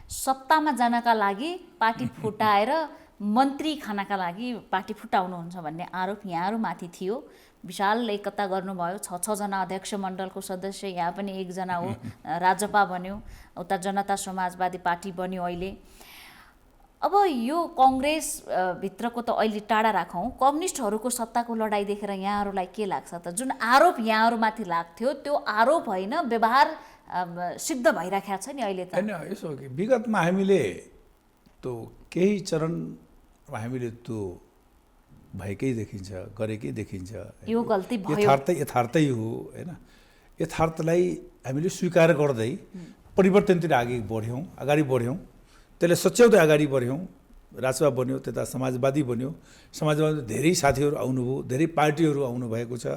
सत्तामा जानका लागि पार्टी फुटाएर मन्त्री खानका लागि पार्टी फुटाउनुहुन्छ भन्ने आरोप यहाँहरूमाथि थियो। विशाल एकता गर्नुभयो, 6 जना अध्यक्ष मण्डलको सदस्य, यहाँ पनि 1 जना हो, राजपा बन्यो, उता जनता समाजवादी पार्टी बन्यो अहिले। अब यो कङ्ग्रेस भित्रको त अहिले टाढा राखौँ, कम्युनिस्टहरूको सत्ताको लडाइँ देखेर यहाँहरूलाई के लाग्छ त? जुन आरोप यहाँहरूमाथि लाग्थ्यो त्यो आरोप होइन, व्यवहार सिद्ध भइराखेको छ नि अहिले त। होइन, यसो हो कि विगतमा हामीले त्यो केही चरण हामीले त्यो भएकै देखिन्छ, गरेकै देखिन्छ। यो गल्ती भयो, यथार्थै हो होइन। यथार्थलाई हामीले स्वीकार गर्दै परिवर्तनतिर अगाडि बढ्यौँ, त्यसले सच्याउँदै अगाडि बढ्यौँ। राजपा बन्यो, त्यता समाजवादी बन्यो, समाजवादी धेरै साथीहरू आउनुभयो, धेरै पार्टीहरू आउनुभएको छ।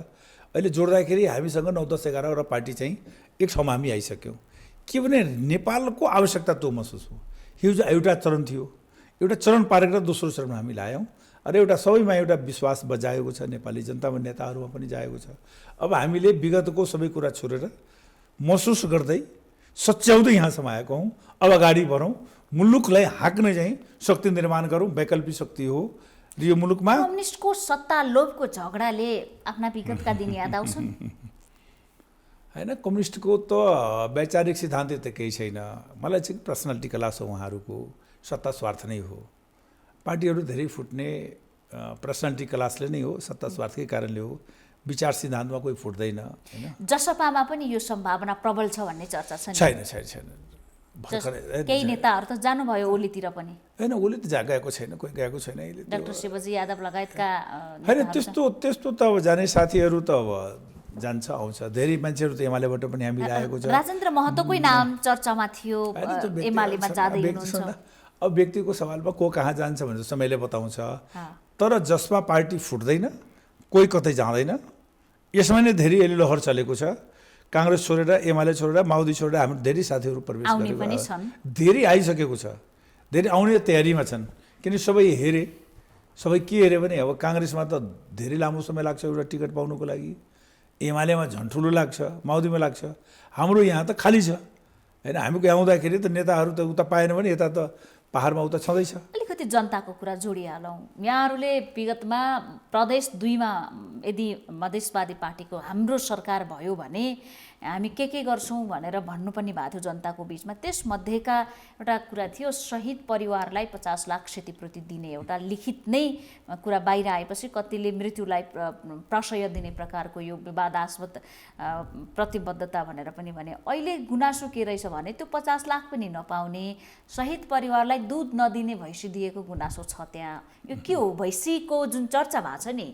अहिले जोड्दाखेरि हामीसँग 9, 10, 11वटा पार्टी चाहिँ एक ठाउँमा हामी आइसक्यौँ। के भने नेपालको आवश्यकता त्यो महसुस हो। यो एउटा चरण थियो, एउटा चरण पारेर दोस्रो चरणमा हामी ल्यायौँ र एउटा सबैमा एउटा विश्वास बजाएको छ, नेपाली जनतामा, नेताहरूमा पनि जाएको छ। अब हामीले विगतको सबै कुरा छोडेर महसुस गर्दै सच्याउँदै यहाँसम्म आएको हौँ। अब अगाडि बढौँ, मुलुकलाई हाँक्ने चाहिँ शक्ति निर्माण गरौँ, वैकल्पिक शक्ति हो यो मुलुकमा। कम्युनिस्टको सत्ता लोभको झगडाले आफ्ना विगतका दिन याद आउँछन् होइन? कम्युनिस्टको त वैचारिक सिद्धान्त त केही छैन। मलाई चाहिँ पर्सनालिटी क्लास हो उहाँहरूको, सत्ता स्वार्थ नै हो। पार्टीहरू धेरै फुट्ने पर्सनालिटी क्लासले नै हो, सत्ता स्वार्थकै कारणले हो। विचार सिद्धान्तमा कोही फुट्दैन होइन। जसपामा पनि यो सम्भावना प्रबल छ भन्ने चर्चा छ। छैन। केही नेताहरू त जानुभयो ओलीतिर पनि होइन, ओली त गएको छैन, कोही गएको छैन अहिले। डाक्टर शिवजी यादव लगायतका होइन, त्यस्तो त अब जाने साथीहरू त अब जान्छ आउँछ। धेरै मान्छेहरू त एमालेबाट पनि हामी आएको छ। राजेन्द्र महतोकै नाम चर्चामा थियो, एमालेमा जाँदै हुनुहुन्छ। अब व्यक्तिको सवालमा को कहाँ जान्छ भनेर समयले बताउँछ। तर जसमा पार्टी फुट्दैन, कोही कतै जाँदैन। यसमा नै धेरै अहिले लहर चलेको छ। काङ्ग्रेस छोडेर, एमाले छोडेर, माओवादी छोडेर हाम्रो धेरै साथीहरू प्रवेश आउने गरेको पनि छन्। धेरै आइसकेको छ, धेरै आउने तयारीमा छन्। किन सबै हेरे, सबै के हेरे भने अब काङ्ग्रेसमा त धेरै लामो समय लाग्छ एउटा टिकट पाउनुको लागि, एमालेमा झन् ठुलो लाग्छ, माओवादीमा लाग्छ, हाम्रो यहाँ त खाली छ होइन। हामीको आउँदाखेरि त नेताहरू त उता पाएन भने यता त पहाडमा उता छँदैछ। अलिकति जनताको कुरा जोडिहालौँ। यहाँहरूले विगतमा प्रदेश 2 मा यदि मधेसवादी पार्टीको हाम्रो सरकार भयो भने हामी के गर्छौँ भनेर भन्नु पनि भएको थियो जनताको बिचमा। त्यसमध्येका एउटा कुरा थियो शहीद परिवारलाई 50 लाख क्षतिपूर्ति दिने एउटा लिखित नै कुरा बाहिर आएपछि कतिले मृत्युलाई प्रशय दिने प्रकारको यो विवादास्पद प्रतिबद्धता भनेर पनि भने। अहिले गुनासो के रहेछ भने त्यो 50 लाख पनि नपाउने, शहीद परिवारलाई दुध नदिने भैँसी दिएको गुनासो छ त्यहाँ। यो के हो? भैँसीको जुन चर्चा भएको छ नि,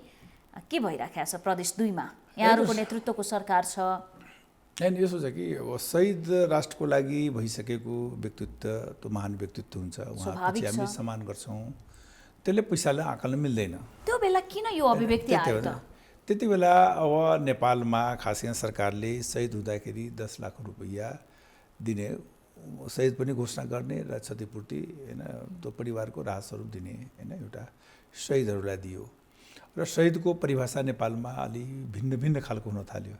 के भइराखेको छ प्रदेश 2 मा? यहाँहरूको नेतृत्वको सरकार छ। होइन, यसो छ कि अब शहीद राष्ट्रको लागि भइसकेको व्यक्तित्व त्यो महान व्यक्तित्व हुन्छ, उहाँपछि हामी सम्मान गर्छौँ, त्यसले पैसाले आकलन मिल्दैन। त्यो बेला किन यो अभिव्यक्ति आयो त? त्यति बेला अब नेपालमा खास गरी सरकारले शहीद हुँदाखेरि 10 लाख रुपैयाँ दिने, शहीद पनि घोषणा गर्ने र क्षतिपूर्ति होइन त्यो परिवारको राहत स्वरूप दिने होइन एउटा शहीदहरूलाई दियो। र शहीदको परिभाषा नेपालमा अलि भिन्न भिन्न खालको हुन थाल्यो।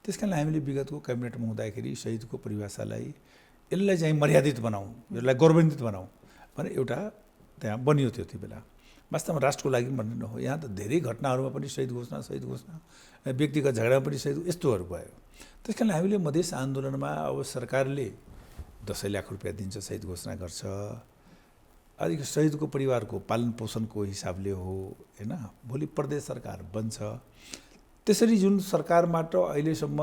त्यस कारण हामीले विगतको क्याबिनेटमा हुँदाखेरि शहीदको परिभाषालाई यसलाई चाहिँ मर्यादित बनाऊँ, यसलाई गौरवान्वित बनाऊँ भने एउटा त्यहाँ बनियो त्यो बेला। वास्तवमा राष्ट्रको लागि भन्ने नहो, यहाँ त धेरै घटनाहरूमा पनि शहीद घोषणा, व्यक्तिगत झगडामा पनि शहीद, यस्तोहरू भयो। त्यस कारण हामीले मधेस आन्दोलनमा अब सरकारले 10 लाख रुपियाँ दिन्छ, शहीद घोषणा गर्छ, अलिक शहीदको परिवारको पालन पोषणको हिसाबले हो होइन। भोलि प्रदेश सरकार बन्छ, त्यसरी जुन सरकारबाट अहिलेसम्म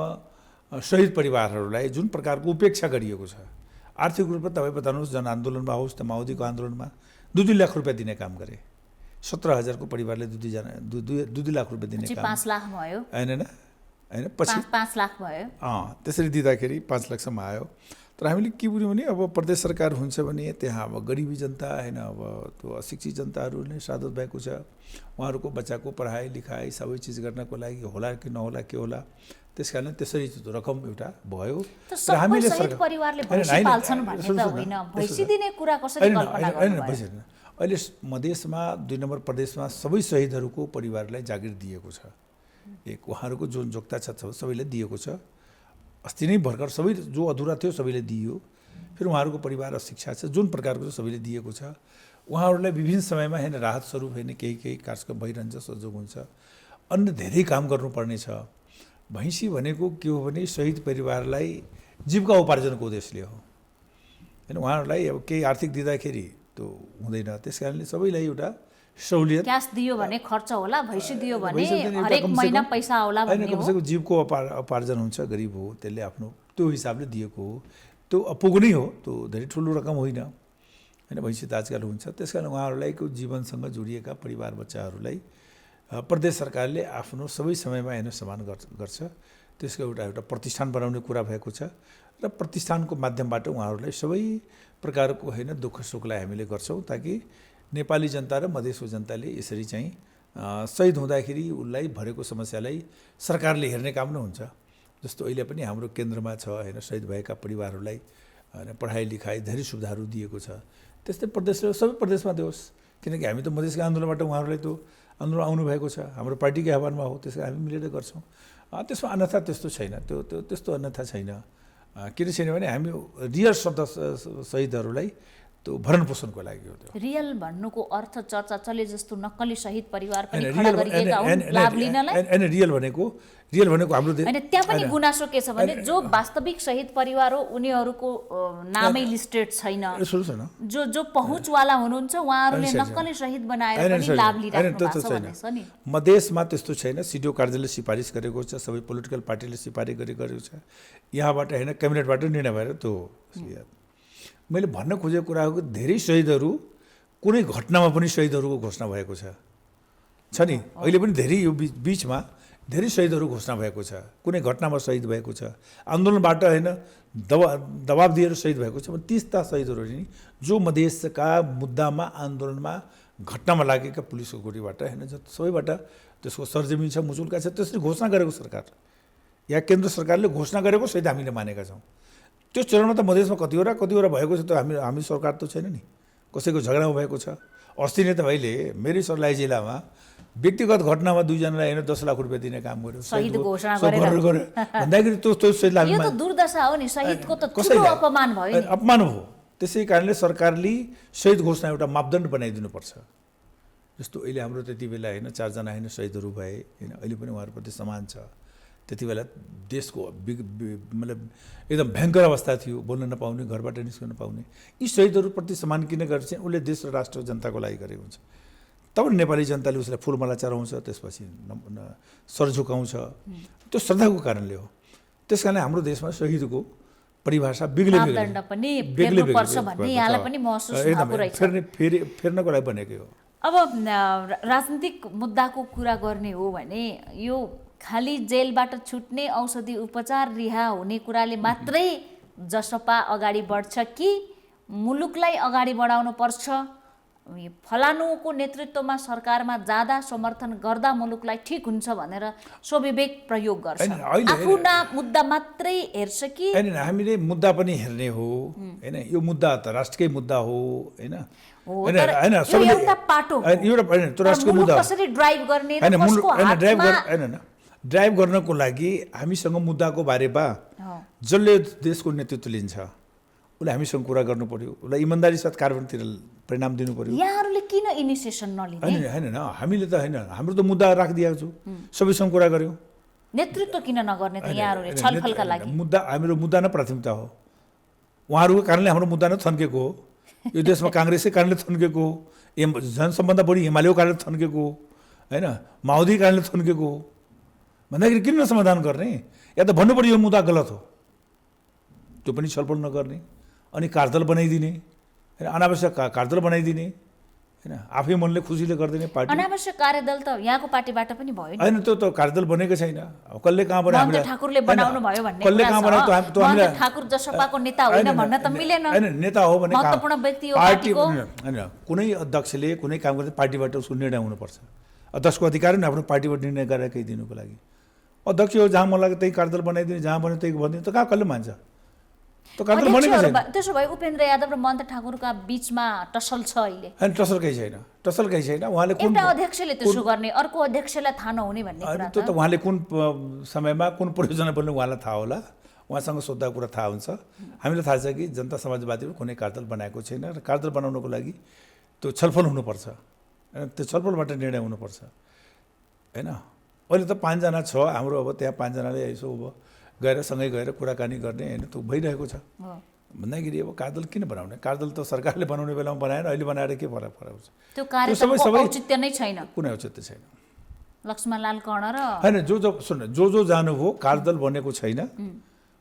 शहीद परिवारहरूलाई जुन प्रकारको उपेक्षा गरिएको छ, आर्थिक रूपमा तपाईँ बताउनुहोस्, जनआन्दोलनमा होस् त माओवादीको आन्दोलनमा 2 लाख रुपियाँ दिने काम गरे, 17,000 को परिवारले 2 लाख रुपियाँ दिने काम, 5 लाख भयो होइन पछि 5 लाख भयो। त्यसरी दिँदाखेरि 5 लाखसम्म आयो। तर हामीले के बुझ्यौँ भने अब प्रदेश सरकार हुन्छ भने त्यहाँ अब गरिबी जनता होइन, अब त्यो अशिक्षित जनताहरू नै साधत भएको छ, उहाँहरूको बच्चाको पढाइ लेखाइ सबै चिज गर्नको लागि होला कि नहोला के होला, त्यस कारण त्यसरी रकम एउटा भयो। र हामीले परिवारले भैँसी पाल्छन् भन्ने त होइन, भैँसी दिने कुरा कसरी कल्पना गर्नुभयो? अहिले मधेसमा 2 नम्बर प्रदेशमा सबै शहीदहरूको परिवारलाई जागिर दिएको छ। एक उहाँहरूको जुन जोग्ता छ सबैलाई दिएको छ। अस्ति नै भर्खर सबै जो अधुरा थियो सबैले दियो। फेरि उहाँहरूको परिवार र शिक्षा छ जुन प्रकारको सबैले दिएको छ। उहाँहरूलाई विभिन्न समयमा होइन राहत स्वरूप होइन केही कार्यक्रम भइरहन्छ, सहयोग हुन्छ, अन्य धेरै काम गर्नुपर्ने छ। भैँसी भनेको के हो भने शहीद परिवारलाई जीविका उपार्जनको उद्देश्यले हो होइन। उहाँहरूलाई अब केही आर्थिक दिँदाखेरि त्यो हुँदैन, त्यस कारणले सबैलाई एउटा सहुलियत, क्यास दियो भने खर्च होला, भैँसी दियो भने हरेक महिना पैसा आउला भन्ने हो। कमसेकम जीवको उपार्जन हुन्छ, गरिब हो त्यसले आफ्नो त्यो हिसाबले दिएको हो, त्यो अपुगो नै हो, त्यो धेरै ठुलो रकम होइन होइन। भैँसी त आजकल हुन्छ, त्यस कारण उहाँहरूलाई जीवनसँग जोडिएका परिवार बच्चाहरूलाई प्रदेश सरकारले आफ्नो सबै समयमा हेर्न सम्मान गर्छ। त्यसको एउटा प्रतिष्ठान बनाउने कुरा भएको छ र प्रतिष्ठानको माध्यमबाट उहाँहरूलाई सबै प्रकारको होइन दुःख सुखलाई हामीले गर्छौँ, ताकि नेपाली जनता र मधेसको जनताले यसरी चाहिँ शहीद हुँदाखेरि उसलाई भरेको समस्यालाई सरकारले हेर्ने काम नै हुन्छ। जस्तो अहिले पनि हाम्रो केन्द्रमा छ होइन, शहीद भएका परिवारहरूलाई होइन पढाइ लेखाइ धेरै सुविधाहरू दिएको छ। त्यस्तै प्रदेशले सबै प्रदेशमा दियोस्, किनकि हामी त मधेसको आन्दोलनबाट उहाँहरूलाई त्यो आन्दोलन आउनुभएको छ, हाम्रो पार्टीकै आह्वानमा हो, त्यसै हामी मिलेर गर्छौँ। त्यसमा अन्यथा त्यस्तो छैन, त्यस्तो अन्यथा छैन। किन छैन भने हामी रियल शहीदहरूलाई त्यो भरण पोषणको लागि हो। त्यो रियल भन्नुको अर्थ चर्चा चले जस्तो नक्कली शहीद परिवार पनि खडा गरिएका हुन् लाभ लिनलाई। हैन, रियल भनेको हाम्रो हैन, त्यहाँ पनि गुनासो के छ भने जो वास्तविक शहीद परिवार हो उनीहरूको नामै लिस्टेड छैन। जो पहुँचवाला हुनुहुन्छ उहाँहरूले नक्कली शहीद बनाएर पनि लाभ लिइराख्नु भएको छ भन्ने छ नि। मधेसमा त्यस्तो छैन। सिडिओ कार्यालयले सिफारिस गरेको छ, सबै पोलिटिकल पार्टीले सिफारिस गरेको छ, यहाँबाट होइन क्याबिनेटबाट निर्णय भएर त्यो। मैले भन्न खोजेको कुरा हो कि धेरै शहीदहरू कुनै घटनामा पनि शहीदहरूको घोषणा भएको छ नि। अहिले पनि धेरै यो बिचमा धेरै शहीदहरू घोषणा भएको छ, कुनै घटनामा शहीद भएको छ, आन्दोलनबाट होइन दबाब दिएर शहीद भएको छ। 30टा शहीदहरू नि जो मधेसका मुद्दामा आन्दोलनमा घटनामा लागेका पुलिसको गोलीबाट होइन सबैबाट त्यसको सरजमिन छ, मुचुल्का छ, त्यसरी घोषणा गरेको सरकार या केन्द्र सरकारले घोषणा गरेको सहित हामीले मानेका छौँ। त्यो चरणमा त मधेसमा कतिवटा भएको छ, त्यो हामी सरकार त छैन नि, कसैको झगडामा भएको छ। अस्ति नै त मैले मेरै सर्लाही जिल्लामा व्यक्तिगत घटनामा 2 जनालाई होइन 10 लाख रुपियाँ दिने काम गर्यो, शहीद घोषणा गरेर भन्दाखेरि त्यो सहितलाई यो त दुर्दशा हो नि, शहीदको त ठुलो अपमान भयो नि। अपमान हो। त्यसै कारणले सरकारले शहीद घोषणा एउटा मापदण्ड बनाइदिनुपर्छ। जस्तो अहिले हाम्रो त्यति बेला होइन 4 जना होइन शहीदहरू भए होइन, अहिले पनि उहाँहरूप्रति सम्मान छ। त्यति बेला देशको मतलब एकदम भयङ्कर अवस्था थियो, बोल्न नपाउने, घरबाट निस्कन नपाउने। यी शहीदहरूप्रति सम्मान किन गर्छ? उसले देश र राष्ट्र जनताको लागि गरेको हुन्छ। तब नेपाली जनताले उसलाई फुलमाला चढाउँछ, त्यसपछि सर झुकाउँछ। त्यो श्रद्धाको कारणले हो। त्यस कारणले हाम्रो देशमा शहीदको परिभाषा बेग्लै फेर्नको लागि बनेकै हो। अब राजनीतिक मुद्दाको कुरा गर्ने हो भने यो खालि जेलबाट छुट्ने, औषधि उपचार, रिहा हुने कुराले मात्रै जसपा अगाडि बढ्छ कि मुलुकलाई अगाडि बढाउनु पर्छ? फलानुको नेतृत्वमा सरकारमा जाँदा समर्थन गर्दा मुलुकलाई ठिक हुन्छ भनेर स्वविवेक प्रयोग गर्छ, आफ्ना मुद्दा मात्रै हेर्छ कि? होइन, हामीले मुद्दा पनि हेर्ने हो होइन। यो मुद्दा त राष्ट्रकै मुद्दा हो होइन। एउटा पाटो राष्ट्रको मुद्दा कसरी ड्राइभ गर्ने र कसको हातमा ड्राइभ गर्नको लागि हामीसँग मुद्दाको बारेमा जसले देशको नेतृत्व लिन्छ उसले हामीसँग कुरा गर्नु पर्यो, उसलाई इमान्दारी साथ कार्यान्वयनतिर परिणाम दिनु पर्यो। यहाँहरूले किन इनिसिएसन नलिने? होइन, हामीले त होइन, हाम्रो त मुद्दा राखिदिएको छु, सबैसँग कुरा गऱ्यौँ। नेतृत्व किन नगर्ने त यहाँहरूले छलफलका लागि? मुद्दा हाम्रो मुद्दा नै प्राथमिकता हो। उहाँहरूको कारणले हाम्रो मुद्दा नै थन्केको हो। यो देशमा काङ्ग्रेसकै कारणले थन्केको हो, जनसम्बन्ध बढी हिमालयको कारणले थन्केको हो होइन, माओवादीको कारणले थन्केको हो। भन्दाखेरि किन समाधान गर्ने? या त भन्नु पर्यो यो मुद्दा गलत हो, त्यो पनि छलफल नगर्ने, अनि कार्यदल बनाइदिने होइन, अनावश्यक कार्यदल बनाइदिने होइन, आफै मनले खुसीले गरिदिने पार्टी। अनावश्यक कार्यदल त यहाँको पार्टीबाट पनि भयो नि। होइन, त्यो त कार्यदल बनेको छैन। कसले कहाँ बनायो? ठाकुरले बनाउनु भयो भन्ने कसले कहाँ बनायो? ठाकुर जसपाको नेता होइन भन्न त मिलेन। होइन, नेता हो भने महत्त्वपूर्ण व्यक्ति हो पार्टी पार्टीको। होइन, कुनै अध्यक्षले कुनै काम गर्दा पार्टीबाट उसको निर्णय हुनुपर्छ। अध्यक्षको अधिकार नै आफ्नो पार्टीबाट निर्णय गरेर केही दिनुको लागि। अध्यक्ष हो, जहाँ मन लाग्यो त्यही कार्यदल बनाइदिने, जहाँ बन्यो त्यही भनिदिने, त कहाँ कसले मान्छ? त्यसो भए उपेन्द्र यादव र महन्त ठाकुरका बीचमा टसल छ अहिले? होइन, टसल केही छैन। उहाँले कुन एउटा अध्यक्षले त्यसो गर्ने, अर्को अध्यक्षलाई थाहा नहुने भन्ने कुरा त्यो त उहाँले कुन समयमा कुन प्रयोजना पर्ने उहाँलाई थाहा होला, उहाँसँग सोद्धा कुरा थाहा हुन्छ। हामीलाई थाहा छ कि जनता समाजवादीले कुनै कार्यदल बनाएको छैन र कार्यदल बनाउनको लागि त्यो छलफल हुनुपर्छ होइन, त्यो छलफलबाट निर्णय हुनुपर्छ होइन। अहिले त 5 जना छ हाम्रो, अब त्यहाँ 5 जनाले यसो अब गएर सँगै गएर कुराकानी गर्ने होइन, त्यो भइरहेको छ। भन्दाखेरि अब कार्यदल किन बनाउने? कार्यदल त सरकारले बनाउने बेलामा बनाएन, अहिले बनाएर के फरक पर्छ? त्यो कार्यदलको औचित्य नै छैन, कुनै औचित्य छैन। लक्ष्मणलाल कर्ण र होइन, जो जानुभयो कार्यदल बनेको छैन।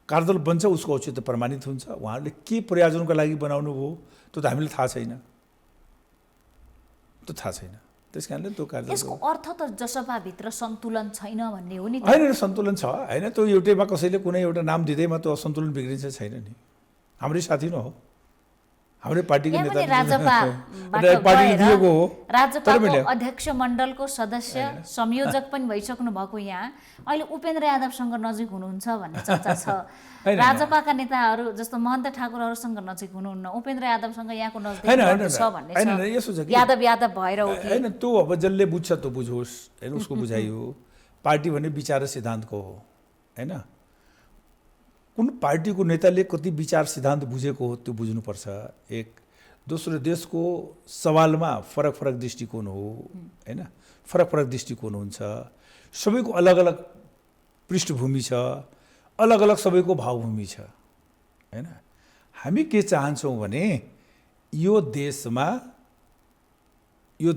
कार्यदल बन्छ उसको औचित्य प्रमाणित हुन्छ। उहाँहरूले के प्रयोजनको लागि बनाउनु भयो त्यो त हामीले थाहा छैन, त्यो थाहा छैन। त्यस कारणले त्यो कार्यदल, यसको अर्थ त जसपाभित्र सन्तुलन छैन भन्ने हो नि। होइन, सन्तुलन छ होइन, त्यो एउटैमा कसैले कुनै एउटा नाम दिँदैमा त्यो असन्तुलन बिग्रिन्छ छैन नि। हाम्रै साथी न हो, हाम्रै पार्टीको नेता, राजपाको अध्यक्ष मण्डलको सदस्य संयोजक पनि भइसक्नु भएको यहाँ अहिले उपेन्द्र यादवसँग नजिक हुनुहुन्छ भन्ने चर्चा छ। राजपाका नेताहरू जस्तो महन्त ठाकुरहरूसँग नजिक हुनुहुन्न, उपेन्द्र यादवसँग यहाँको नजिक छ भन्ने छ। यादव भएर हो कि? होइन, त्यो अब जसले बुझ्छ त्यो बुझोस् होइन, उसको बुझाइ हो। पार्टी भन्ने विचार र सिद्धान्तको हो होइन। कुन पार्टीको नेताले कति विचार सिद्धान्त बुझेको हो त्यो बुझ्नुपर्छ। एक दोस्रो, देशको सवालमा फरक दृष्टिकोण हो होइन, फरक दृष्टिकोण हुन्छ। सबैको अलग अलग पृष्ठभूमि छ, अलग अलग सबैको भावभूमि छ होइन। हामी के चाहन्छौँ भने यो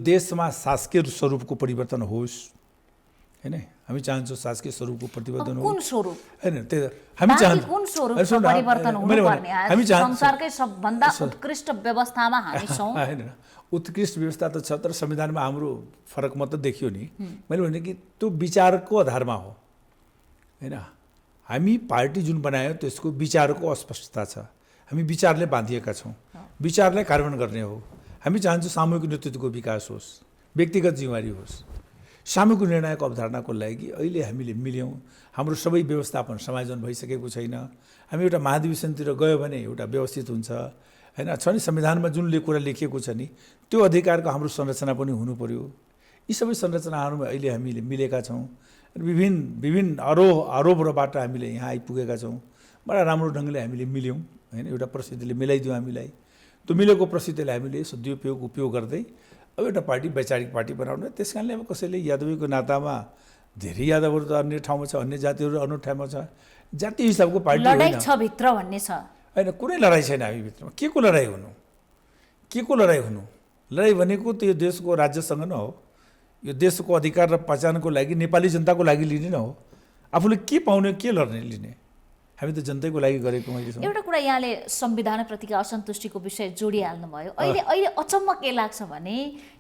देशमा शासकीय स्वरूपको परिवर्तन होस् होइन। हामी चाहन्छौँ शासकीय स्वरूपको परिवर्तन हो। कुन स्वरूप? होइन, त्यो हामी चाहन्छौँ कुन स्वरूपको परिवर्तन हुनुपर्ने? हामी संसारकै सबभन्दा उत्कृष्ट व्यवस्थामा हामी छौँ होइन। उत्कृष्ट व्यवस्था त छ, तर संविधानमा हाम्रो फरक मात्र देखियो नि। मैले भने कि त्यो विचारको आधारमा हो होइन। हामी पार्टी जुन बनायो त्यसको विचारको अस्पष्टता छ। हामी विचारले बाँधिएका छौँ, विचारलाई कार्यान्वयन गर्ने हो। हामी चाहन्छौँ सामूहिक नेतृत्वको विकास होस्, व्यक्तिगत जिम्मेवारी होस्। सामूहिक निर्णयको अवधारणाको लागि अहिले हामीले मिल्यौँ। हाम्रो सबै व्यवस्थापन समायोजन भइसकेको छैन। हामी एउटा महाधिवेशनतिर गयो भने एउटा व्यवस्थित हुन्छ हैन। छ नि संविधानमा जुन कुरा लेखिएको छ नि त्यो अधिकारको हाम्रो संरचना पनि हुनु पर्यो। यी सबै संरचनाहरूमा अहिले हामीले मिलेका छौँ। विभिन्न आरोपबाट हामीले यहाँ आइपुगेका छौँ। बडा राम्रो ढङ्गले हामीले मिल्यौँ हैन। एउटा परिस्थितिले मिलाइदियो हामीलाई। त्यो मिलेको परिस्थितिलाई हामीले उपयोग गर्दै अब एउटा पार्टी वैचारिक पार्टी बनाउनु। त्यस कारणले अब कसैले यादवीको नातामा धेरै यादवहरू त अन्य ठाउँमा छ, अन्य जातिहरू अन्य ठाउँमा छ, जातीय हिसाबको पार्टी लडाई छ भित्र भन्ने छ होइन। कुनै लडाइँ छैन हामी भित्रमा। के को लडाइँ हुनु? के को लडाइँ हुनु? लडाइँ भनेको त यो देशको राज्यसँग न हो। यो देशको अधिकार र पहिचानको लागि नेपाली जनताको लागि लिने न हो। आफूले के पाउने, के लड्ने लिने? हामी त जनताको लागि गरेको मैले। एउटा कुरा यहाँले संविधानप्रतिको असन्तुष्टिको विषय जोडिहाल्नु भयो। अहिले अचम्म के लाग्छ भने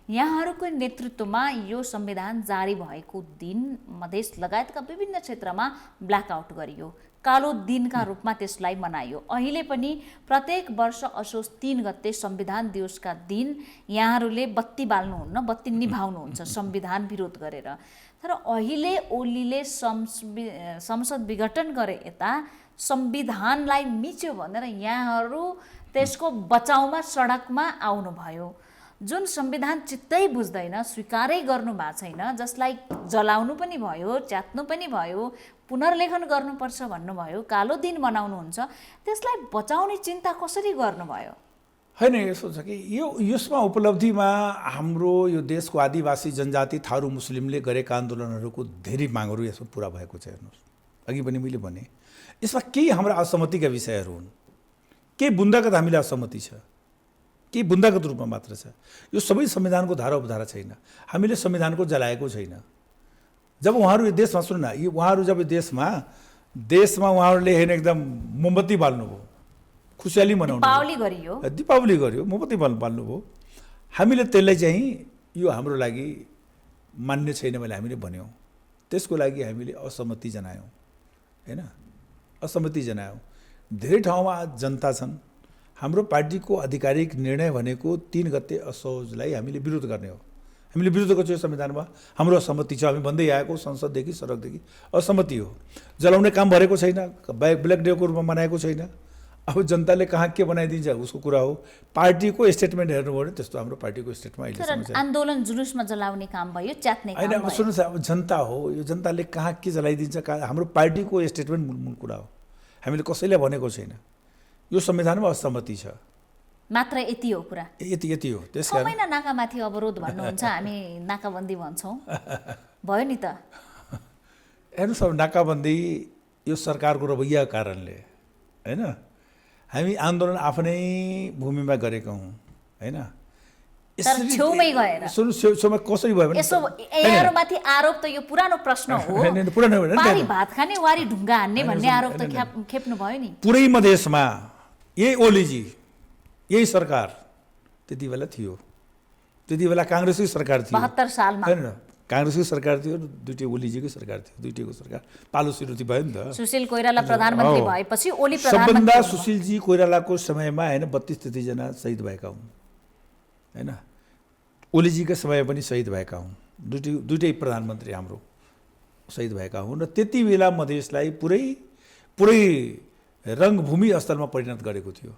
यहाँहरूको नेतृत्वमा यो संविधान जारी भएको दिन मधेस लगायतका विभिन्न क्षेत्रमा ब्ल्याकआउट गरियो, कालो दिनका रूपमा त्यसलाई मनाइयो। अहिले पनि प्रत्येक वर्ष असोज 3 गते संविधान दिवसका दिन यहाँहरूले बत्ती बाल्नुहुन्न, बत्ती निभाउनुहुन्छ संविधान विरोध गरेर। तर अहिले ओलीले संसद विघटन गरे यता संविधानलाई मिच्यो भनेर यहाँहरू त्यसको बचाउमा सडकमा आउनुभयो। जुन संविधान चित्तै बुझ्दैन, स्वीकारै गर्नु भएको छैन, जसलाई जलाउनु पनि भयो, च्यात्नु पनि भयो, पुनर्लेखन गर्नुपर्छ भन्नुभयो, कालो दिन मनाउनुहुन्छ, त्यसलाई बचाउने चिन्ता कसरी गर्नुभयो? होइन, यसो छ कि यसमा उपलब्धिमा हाम्रो यो देशको आदिवासी जनजाति थारू मुस्लिमले गरेका आन्दोलनहरूको धेरै मागहरू यसमा पुरा भएको छ। हेर्नुहोस्, अघि पनि मैले भने यसमा केही हाम्रा असहमतिका विषयहरू हुन्, केही बुन्दागत हामीलाई असहमति छ, केही बुन्दागत रूपमा मात्र छ। यो सबै संविधानको धारा उपधारा छैन। हामीले संविधानको जलाएको छैन। जब उहाँहरू यो देशमा सुन्नु न, उहाँहरू जब देशमा उहाँहरूले होइन एकदम मोमबत्ती बाल्नुभयो, खुसियाली मनाउनु, दीपावली गरियो, मोमबत्ती बाल्नुभयो। हामीले त्यसलाई चाहिँ यो हाम्रो लागि मान्य छैन भने हामीले भन्यौँ। त्यसको लागि हामीले असहमति जनायौँ हैन, असहमति जनायौँ। धेरै ठाउँमा जनता छन्। हाम्रो पार्टीको आधिकारिक निर्णय भनेको 3 गते असोजलाई हामीले विरोध गर्ने हो। हामीले विरोध गर्छौँ संविधानमा, हाम्रो असहमति छ, हामी भन्दै आएको संसददेखि सडकदेखि असहमति हो। जलाउने काम भरेको छैन, ब्ल्याक डेको रूपमा मनाएको छैन। अब जनताले कहाँ के बनाइदिन्छ उसको कुरा हो। पार्टीको स्टेटमेन्ट हेर्नुभयो भने त्यस्तो हाम्रो पार्टीको स्टेटमेन्ट अहिले आन्दोलन जुलुसमा जलाउने काम भयो, च्यात्ने काम भयो। होइन, सुन्नुहोस्, अब जनता हो, यो जनताले कहाँ के जलाइदिन्छ, हाम्रो पार्टीको स्टेटमेन्ट मूल कुरा हो। हामीले कसैले भनेको छैन। यो संविधानमा असहमति छ मात्र, यति हो कुरा, यति हो। त्यसकारण 6 महिना नाकामाथि अवरोध भन्नुहुन्छ, हामी नाकाबन्दी भन्छौँ, भयो नि त। हेर्नुहोस्, अब नाकाबन्दी यो सरकारको रवैयाको कारणले होइन, हामी आन्दोलन आफ्नै भूमिमा गरेका हौँ हैन। छेउमै गएर छेउमा कसरी भयो भने यसो यहाँहरूमाथि आरोप त यो पुरानो प्रश्न हो, पारी भात खाने वारी ढुङ्गा हान्ने भन्ने आरोप त खेप्नु भयो नि। पुरै मधेसमा यही ओलीजी, यही सरकार त्यति बेला थियो। त्यति बेला काङ्ग्रेसकै सरकार थियो 72 सालमा हैन, काङ्ग्रेसकै सरकार थियो, दुईटै ओलीजीकै सरकार थियो, दुईटैको सरकार पालो सिरुती भयो नि त। सुशील कोइराला प्रधानमन्त्री भएपछि ओली प्रधानमन्त्री। सबभन्दा सुशीलजी कोइरालाको समयमा हैन 32-33 जना शहीद भएका हुन् हैन। ओलीजीको समय पनि शहीद भएका हुन्, दुईटै प्रधानमन्त्री हाम्रो शहीद भएका हुन्। र त्यति बेला मधेसलाई पुरै रङ्गभूमि स्थलमा परिणत गरेको थियो।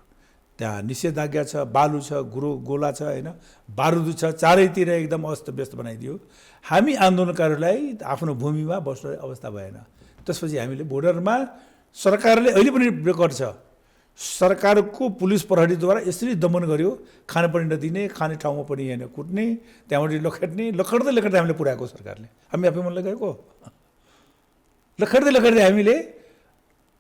त्यहाँ निषेधाज्ञा छ, बालु छ, गोला छ हैन, बारुद छ, चारैतिर एकदम अस्तव्यस्त बनाइदियो। हामी आन्दोलनकारीलाई आफ्नो भूमिमा बस्ने अवस्था भएन। त्यसपछि हामीले बोर्डरमा सरकारले अहिले पनि रेकर्ड छ, सरकारको पुलिस प्रहरीद्वारा यसरी दमन गर्यो, खान पनि नदिने, खाने ठाउँमा पनि होइन कुट्ने, त्यहाँबाट लखड्दै हामीले पुऱ्याएको सरकारले। हामी आफै मनले गएको लखड्दै हामीले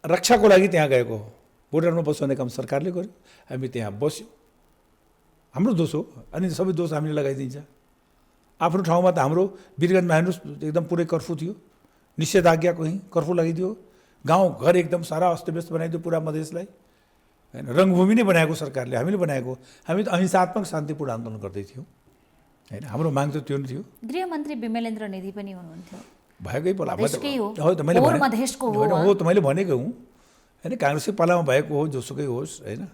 रक्षाको लागि त्यहाँ गएको हो। बोर्डरमा बस्ने काम सरकारले गर्यो, हामी त्यहाँ बस्यौँ, हाम्रो दोष हो। अनि सबै दोष हामीले लगाइदिन्छ। आफ्नो ठाउँमा त हाम्रो वीरगन्जमा हेर्नुहोस् एकदम पुरै कर्फ्यू थियो, निषेधाज्ञा कहीँ कर्फ्यू लगाइदियो, गाउँ घर एकदम सारा अस्तव्यस्त बनाइदियो पुरा मधेसलाई हैन। रङ्गभूमि नै बनाएको सरकारले, हामीले बनाएको। हामी त अहिंसात्मक शान्तिपूर्ण आन्दोलन गर्दै थियौँ हैन। हाम्रो माग त त्यो नै थियो। गृहमन्त्री विमलेन्द्र निधि पनि हुनुहुन्थ्यो, भएकै पाला हो त मैले भनेको हुँ हैन। काङ्ग्रेसकै पालामा भएको हो, जोसुकै होस् हैन,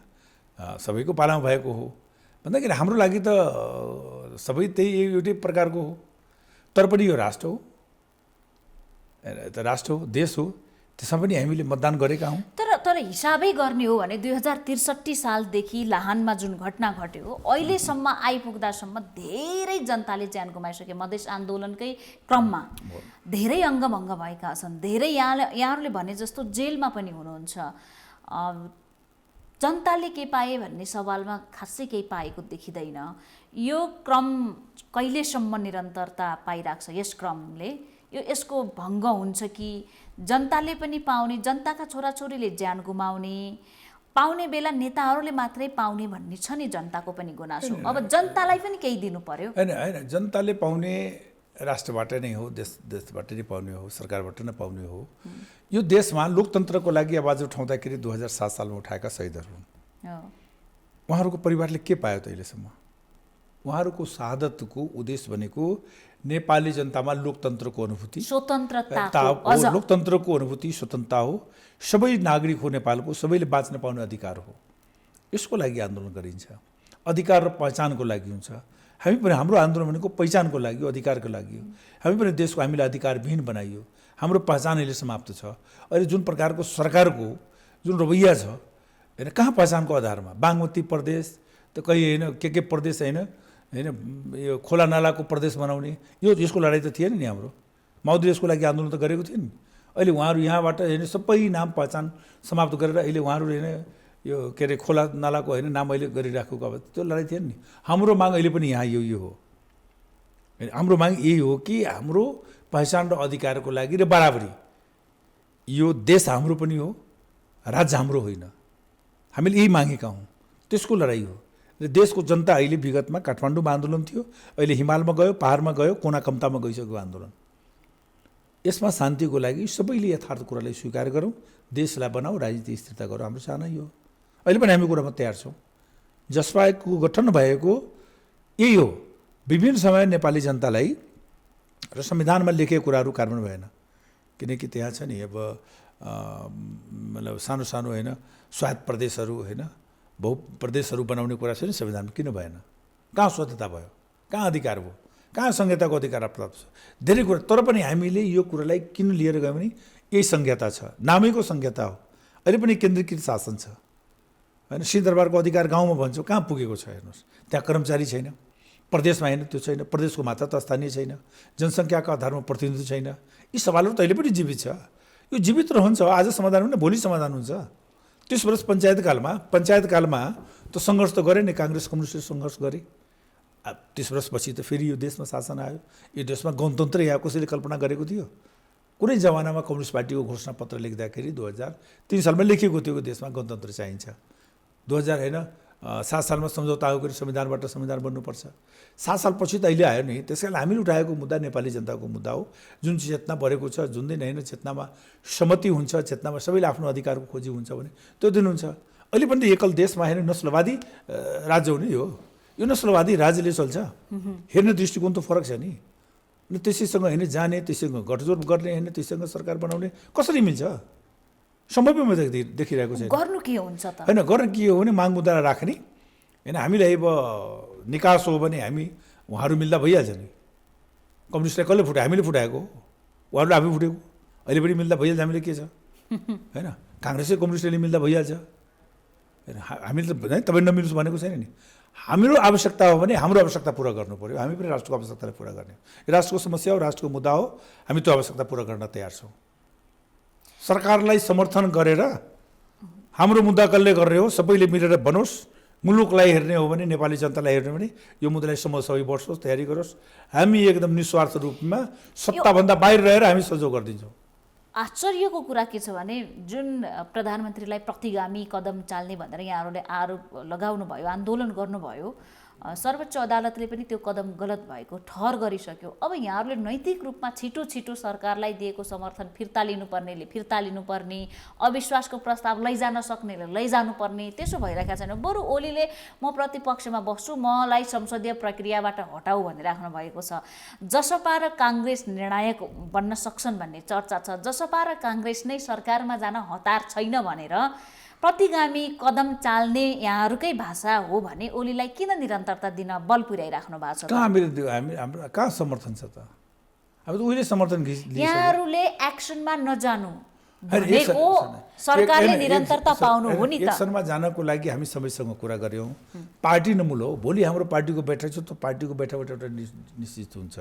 सबैको पालामा भएको हो भन्दाखेरि हाम्रो लागि त सबै त्यही एउटै प्रकारको हो। तर पनि यो राष्ट्र हो, राष्ट्र हो, देश हो, त्यसमा पनि हामीले मतदान गरेका हौँ। तर हिसाबै गर्ने हो भने 2063 सालदेखि लाहानमा जुन घटना घट्यो अहिलेसम्म आइपुग्दासम्म धेरै जनताले ज्यान गुमाइसके। मधेस आन्दोलनकै क्रममा धेरै अङ्गभङ्ग भएका छन्, धेरै यहाँहरूले भने जस्तो जेलमा पनि हुनुहुन्छ। जनताले के पाए भन्ने सवालमा खासै केही पाएको देखिँदैन। यो क्रम कहिलेसम्म निरन्तरता पाइरहेको छ? यस क्रमले यसको भङ्ग हुन्छ कि जनताले पनि पाउने, जनताका छोराछोरीले ज्यान गुमाउने, पाउने बेला नेताहरूले मात्रै पाउने भन्ने छ नि जनताको पनि गुनासो। अब जनतालाई पनि केही दिनु पर्यो। होइन, जनताले पाउने राष्ट्रबाट नै हो, देशबाट नै पाउने हो, सरकारबाट नै पाउने हो। यो देशमा लोकतन्त्रको लागि आवाज उठाउँदाखेरि 2007 सालमा उठाएका शहीदहरू हुन्। उहाँहरूको परिवारले के पायो त अहिलेसम्म? उहाँहरूको शहादतको उद्देश्य भनेको नेपाली जनतामा लोकतन्त्रको अनुभूति, स्वतन्त्रता हो, लोकतन्त्रको अनुभूति, स्वतन्त्रता हो, सबै नागरिक हो नेपालको, सबैले बाँच्न पाउने अधिकार हो। यसको लागि आन्दोलन गरिन्छ, अधिकार र पहिचानको लागि हुन्छ। हामी पनि हाम्रो आन्दोलन भनेको पहिचानको लागि हो, अधिकारको लागि हो। हामी पनि देशको हामीलाई अधिकारविहीन बनाइयो, हाम्रो पहिचान अहिले समाप्त छ। अहिले जुन प्रकारको सरकारको जुन रवैया छ, होइन, कहाँ पहिचानको आधारमा बागमती प्रदेश त कहीँ होइन, के प्रदेश होइन, यो खोला नालाको प्रदेश बनाउने, यसको लडाइँ त थिएन नि। हाम्रो माओवादीले यसको लागि आन्दोलन त गरेको थियो नि। अहिले उहाँहरू यहाँबाट होइन सबै नाम पहिचान समाप्त गरेर अहिले उहाँहरू होइन यो के अरे खोला नालाको होइन नाम अहिले गरिराखेको, अब त्यो लडाइँ थिएन नि। हाम्रो माग अहिले पनि यहाँ यो हो, हाम्रो माग यही हो कि हाम्रो पहिचान र अधिकारको लागि र बराबरी। यो देश हाम्रो पनि हो, राज्य हाम्रो होइन। हामीले यही मागेका हौँ, त्यसको लडाइँ हो। र देशको जनता अहिले विगतमा काठमाडौँमा आन्दोलन थियो, अहिले हिमालमा गयो, पहाडमा गयो, कोना कम्तामा गइसक्यो आन्दोलन। यसमा शान्तिको लागि सबैले यथार्थ कुरालाई स्वीकार गरौँ, देशलाई बनाऊ, राजनीतिक स्थिरता गरौँ। हाम्रो चाहना यो हो। अहिले पनि हामी कुरामा तयार छौँ। जसपाको गठन भएको यही हो। विभिन्न समय नेपाली जनतालाई र संविधानमा लेखेको कुराहरू कार्यान्वयन भएन, किनकि त्यहाँ छ नि अब मतलब सानो सानो होइन स्वायत्त प्रदेशहरू होइन बहु प्रदेशहरू बनाउने कुरा छ नि संविधानमा, किन भएन? कहाँ स्वतन्त्रता भयो? कहाँ अधिकार भयो? कहाँ संहिताको अधिकार प्राप्त छ? धेरै कुरा। तर पनि हामीले यो कुरालाई किन लिएर गयौँ भने यही संहिता छ, नामैको संहिता हो। अहिले पनि केन्द्रीकृत शासन छ होइन। सिंहदरबारको अधिकार गाउँमा भन्छौँ, कहाँ पुगेको छ हेर्नुहोस्। त्यहाँ कर्मचारी छैन, प्रदेशमा होइन त्यो छैन, प्रदेशको मात्रा त स्थानीय छैन, जनसङ्ख्याको आधारमा प्रतिनिधित्व छैन। यी सवालहरू त अहिले पनि जीवित छ। यो जीवित रहन्छ, आज समाधान हुने भोलि समाधान हुन्छ। 30 वर्ष पञ्चायतकालमा त सङ्घर्ष त गरे नि, काङ्ग्रेस कम्युनिस्टले सङ्घर्ष गरे। 30 वर्षपछि त फेरि यो देशमा शासन आयो। यो देशमा गणतन्त्र यहाँ कसैले कल्पना गरेको थियो? कुनै जमानामा कम्युनिस्ट पार्टीको घोषणापत्र लेख्दाखेरि 2003 सालमा लेखिएको थियो देशमा गणतन्त्र चाहिन्छ। 2007 सालमा सम्झौता आयो कि संविधानबाट संविधान बन्नुपर्छ। 7 सालपछि त अहिले आयो नि। त्यस कारण हामीले उठाएको मुद्दा नेपाली जनताको मुद्दा हो। जुन चेतना बढेको छ, जुन दिन होइन चेतनामा सहमति हुन्छ, चेतनामा सबैले आफ्नो अधिकारको खोजी हुन्छ भने त्यो दिन हुन्छ। अहिले पनि त एकल देशमा होइन नस्लवादी राज्य हो नि यो नस्लवादी राज्यले चल्छ। हेर्ने दृष्टिकोण त फरक छ नि। त्यसैसँग होइन जाने, त्यसैसँग गठजोड गर्ने होइन, त्यसैसँग सरकार बनाउने कसरी मिल्छ? सम्भवै देखिरहेको छ। गर्नु के हुन्छ त? होइन, गर्न के हो भने माग मुद्दा राख्ने होइन। हामीलाई अब निकास हो भने हामी उहाँहरू मिल्दा भइहाल्छ नि। कम्युनिस्टलाई कसले फुटायो? हामीले फुटाएको, उहाँहरूले आफै फुटेको। अहिले पनि मिल्दा भइहाल्छ। हामीले के छ होइन, काङ्ग्रेसै कम्युनिस्टले मिल्दा भइहाल्छ होइन। हामीले त तपाईँ नमिल्नुहोस् भनेको छैन नि। हाम्रो आवश्यकता हो भने हाम्रो आवश्यकता पुरा गर्नु पऱ्यो। हामी पनि राष्ट्रको आवश्यकतालाई पुरा गर्ने, राष्ट्रको समस्या हो, राष्ट्रको मुद्दा हो। हामी त्यो आवश्यकता पुरा गर्न तयार छौँ। सरकारलाई समर्थन गरेर हाम्रो मुद्दा कसले गर्ने हो, सबैले मिलेर बनोस्। मुलुकलाई हेर्ने हो भने, नेपाली जनतालाई हेर्ने हो भने यो मुद्दालाई सबै बढ्छोस्, तयारी गरोस्। हामी एकदम निस्वार्थ रूपमा सत्ताभन्दा बाहिर रहेर हामी सहयोग गरिदिन्छौँ। आश्चर्यको कुरा के छ भने जुन प्रधानमन्त्रीलाई प्रतिगामी कदम चाल्ने भनेर यहाँहरूले आरोप लगाउनु भयो, आन्दोलन गर्नुभयो, सर्वोच्च अदालतले पनि त्यो कदम गलत भएको ठहर गरिसक्यो। अब यहाँहरूले नैतिक रूपमा छिटो सरकारलाई दिएको समर्थन फिर्ता लिनुपर्नेले फिर्ता लिनुपर्ने, अविश्वासको प्रस्ताव लैजान सक्नेले लैजानुपर्ने, त्यसो भइरहेको छैन। बरु ओलीले म प्रतिपक्षमा बस्छु, मलाई संसदीय प्रक्रियाबाट हटाऊ भनिराख्नु भएको छ। जसपा र काङ्ग्रेस निर्णायक बन्न सक्छन् भन्ने चर्चा छ। जसपा र काङ्ग्रेस नै सरकारमा जान हतार छैन भनेर प्रतिगामी कदम चाल्ने यहाँहरूकै भाषा हो भने ओलीलाई किन निरन्तरता दिन बल पुर्याइराख्नु भएको छ? कहाँ हाम्रो कहाँ समर्थन छ त? हामी त उहिले समर्थन लिइसक्यो। यहाँहरूले एक्सनमा नजानु हैन, एक भनेको सरकारले निरन्तरता पाउनु हो नि त। एक्सनमा जानको लागि हामी सबैसँग कुरा गऱ्यौँ। पार्टी नमूल हो, भोलि हाम्रो पार्टीको बैठक छ, त्यो पार्टीको बैठकबाट एउटा निश्चित हुन्छ।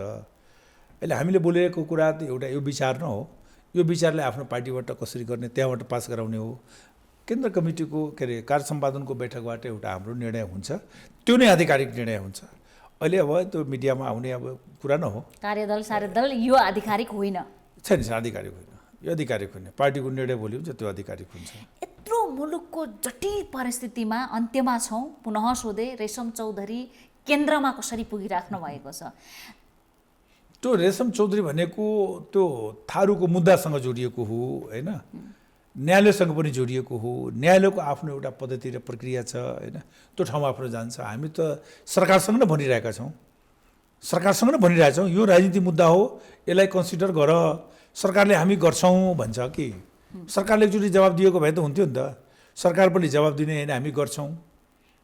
अहिले हामीले बोलेको कुरा त एउटा यो विचार न हो, यो विचारले आफ्नो पार्टीबाट कसरी गर्ने त्यहाँबाट पास गराउने हो। केन्द्र कमिटीको के अरे कार्य सम्पादनको बैठकबाट एउटा हाम्रो निर्णय हुन्छ, त्यो नै आधिकारिक निर्णय हुन्छ। अहिले अब त्यो मिडियामा आउने अब कुरा न हो, कार्यदल सार्यदल यो आधिकारिक होइन, छैन, आधिकारिक होइन, यो आधिकारिक होइन। पार्टीको निर्णय भोलि हुन्छ, त्यो आधिकारिक हुन्छ। यत्रो मुलुकको जटिल परिस्थितिमा अन्त्यमा छौँ, पुनः सोधे रेशम चौधरी केन्द्रमा कसरी पुगिराख्नु भएको छ? त्यो रेशम चौधरी भनेको त्यो थारूको मुद्दासँग जोडिएको हो होइन, न्यायालयसँग पनि जोडिएको हो। न्यायालयको आफ्नो एउटा पद्धति र प्रक्रिया छ होइन, त्यो ठाउँमा आफ्नो जान्छ। हामी त सरकारसँग नै भनिरहेका छौँ, सरकारसँग नै भनिरहेका छौँ, यो राजनीतिक मुद्दा हो, यसलाई कन्सिडर गर। सरकारले हामी गर्छौँ भन्छ कि सरकारले एकचोटि जवाब दिएको भए त हुन्थ्यो नि त। सरकार पनि जवाब दिने होइन, हामी गर्छौँ,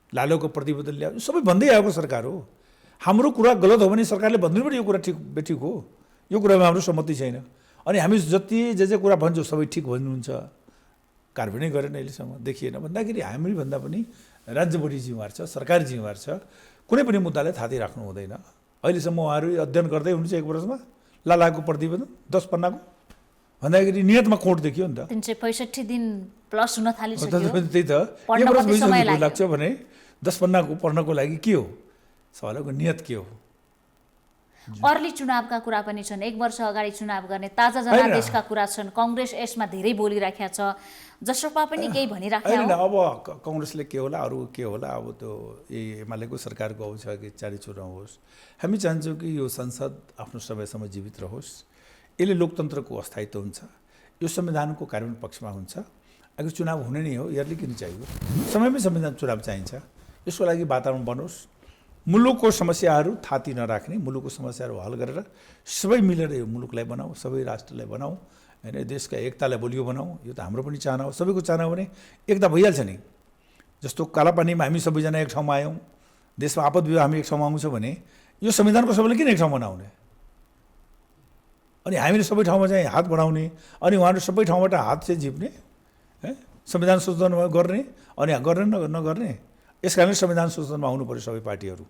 लालुको प्रतिवेदन ल्यायो, सबै भन्दै आएको सरकार हो। हाम्रो कुरा गलत हो भने सरकारले भनिदिनु पनि यो कुरा ठिक बेठिक हो, यो कुरामा हाम्रो सहमति छैन। अनि हामी जति जे कुरा भन्छौँ सबै ठिक भन्नुहुन्छ, कार्यान्वयन गरेन अहिलेसम्म देखिएन भन्दाखेरि हामी भन्दा पनि राज्य बढी जिम्मेवार छ, सरकारी जिम्मेवार छ। कुनै पनि मुद्दालाई थाती राख्नु हुँदैन। अहिलेसम्म उहाँहरू अध्ययन गर्दै हुनुहुन्छ 1 वर्षमा लालाको प्रतिवेदन 10 पन्नाको भन्दाखेरि नियतमा कोट देखियो नि त। 365 दिन प्लस हुन थालिसक्यो, त्यही त, पढ्न कति समय लाग्छ भने 10 पन्नाको पढ्नको लागि के हो, सवालको नियत के हो? अर्ली चुनावका कुरा पनि छन्, 1 वर्ष अगाडि चुनाव गर्ने ताजा जनादेशका कुरा छन्। कङ्ग्रेस यसमा धेरै बोलिराखेको छ, जसपा पनि केही भनिराखेको होइन। अब कङ्ग्रेसले के होला, अरू के होला, अब त्यो एमालेको सरकारको आउँछ कि चारी चुनाव होस्। हामी चाहन्छौँ कि यो संसद आफ्नो समयसम्म जीवित रहोस्, यसले लोकतन्त्रको अस्थायित्व हुन्छ, यो संविधानको कार्यान्वयन पक्षमा हुन्छ। अगर चुनाव हुने नै हो, यसले किन चाहियो? समयमै संविधान चुनाव चाहिन्छ। यसको लागि वातावरण बनोस्, मुलुकको समस्याहरू थाती नराख्ने, मुलुकको समस्याहरू हल गरेर सबै मिलेर यो मुलुकलाई बनाऊ, सबै राष्ट्रलाई बनाऊ होइन, देशका एकतालाई बलियो बनाऊ। यो त हाम्रो पनि चाहना हो, सबैको चाहना हो भने एकता भइहाल्छ नि। जस्तो कालापानीमा हामी सबैजना एक ठाउँमा आयौँ, देशमा आपद विवाह हामी एक ठाउँमा आउँछ भने यो संविधानको सबैले किन एक ठाउँमा नआउने? अनि हामीले सबै ठाउँमा चाहिँ हात बढाउने, अनि उहाँहरू सबै ठाउँबाट हात चाहिँ झिप्ने, संविधान संशोधन गर्ने, अनि गर्ने नगर्ने। यस कारणले संविधान संशोधनमा आउनु पऱ्यो सबै पार्टीहरू।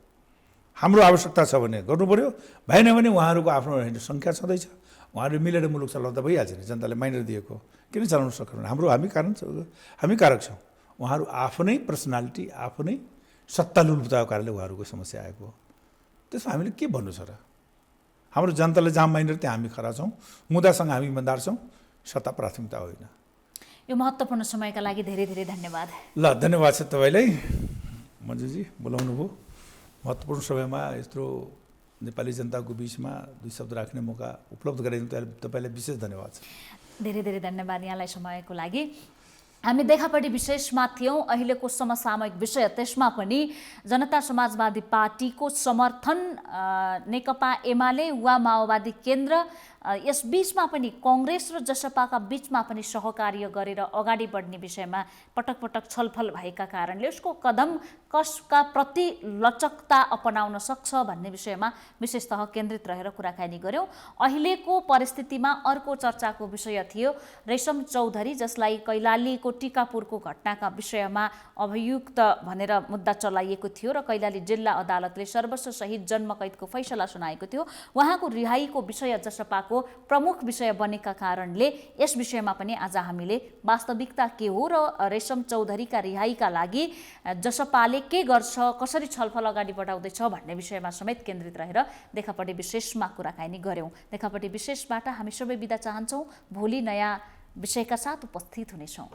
हाम्रो आवश्यकता छ भने गर्नु पऱ्यो, भएन भने उहाँहरूको आफ्नो सङ्ख्या छँदैछ, उहाँहरू मिलेर मुलुक चलाउँदा भइहाल्छ नि। जनताले माइनर दिएको किन चलाउन सक्दैन? हामी कारक छौँ। उहाँहरू आफ्नै पर्सनालिटी, आफ्नै सत्ता लुलुताको कारणले उहाँहरूको समस्या आएको हो। त्यसमा हामीले के भन्नु छ र? हाम्रो जनताले जहाँ माइनर त्यहाँ हामी खरा छौँ, मुद्दासँग हामी इमान्दार छौँ, सत्ता प्राथमिकता होइन। यो महत्त्वपूर्ण समयका लागि धेरै धेरै धन्यवाद। ल, धन्यवाद छ तपाईँलाई मन्जुजी, बोलाउनु भयो। महत्त्वपूर्ण समयमा यत्रो नेपाली जनताको बिचमा 2 शब्द राख्ने मौका उपलब्ध गराइदिनु तपाईँलाई विशेष धन्यवाद छ। धेरै धेरै धन्यवाद यहाँलाई समयको लागि। हामी देखापट्टि विशेषमा थियौँ, अहिलेको समसामयिक विषय, त्यसमा पनि जनता समाजवादी पार्टीको समर्थन, नेकपा एमाले वा माओवादी केन्द्र, यस बीचमा पनि कङ्ग्रेस र जसपाका बीचमा पनि सहकार्य गरेर अगाडि बढ्ने विषयमा पटक पटक छलफल भएका कारणले उसको कदम कसका प्रति लचकता अपनाउन सक्छ भन्ने विषयमा विशेषतः केन्द्रित रहेर कुराकानी गऱ्यौँ। अहिलेको परिस्थितिमा अर्को चर्चाको विषय थियो रेशम चौधरी, जसलाई कैलालीको टिकापुरको घटनाका विषयमा अभियुक्त भनेर मुद्दा चलाइएको थियो र कैलाली जिल्ला अदालतले सर्वस्व सहित जन्मकैदको फैसला सुनाएको थियो। उहाँको रिहाईको विषय जसपाको प्रमुख विषय बनेका कारणले यस विषयमा पनि आज हामीले वास्तविकता के हो र रेशम चौधरीका रिहाईका लागि जसपाले के गर्छ, कसरी छलफल अगाडि बढाउँदैछ भन्ने विषयमा समेत केन्द्रित रहेर देखापट्टि विशेषमा कुराकानी गऱ्यौँ। देखापट्टि विशेषबाट हामी सबै बिदा चाहन्छौँ। भोलि नयाँ विषयका साथ उपस्थित हुनेछौँ।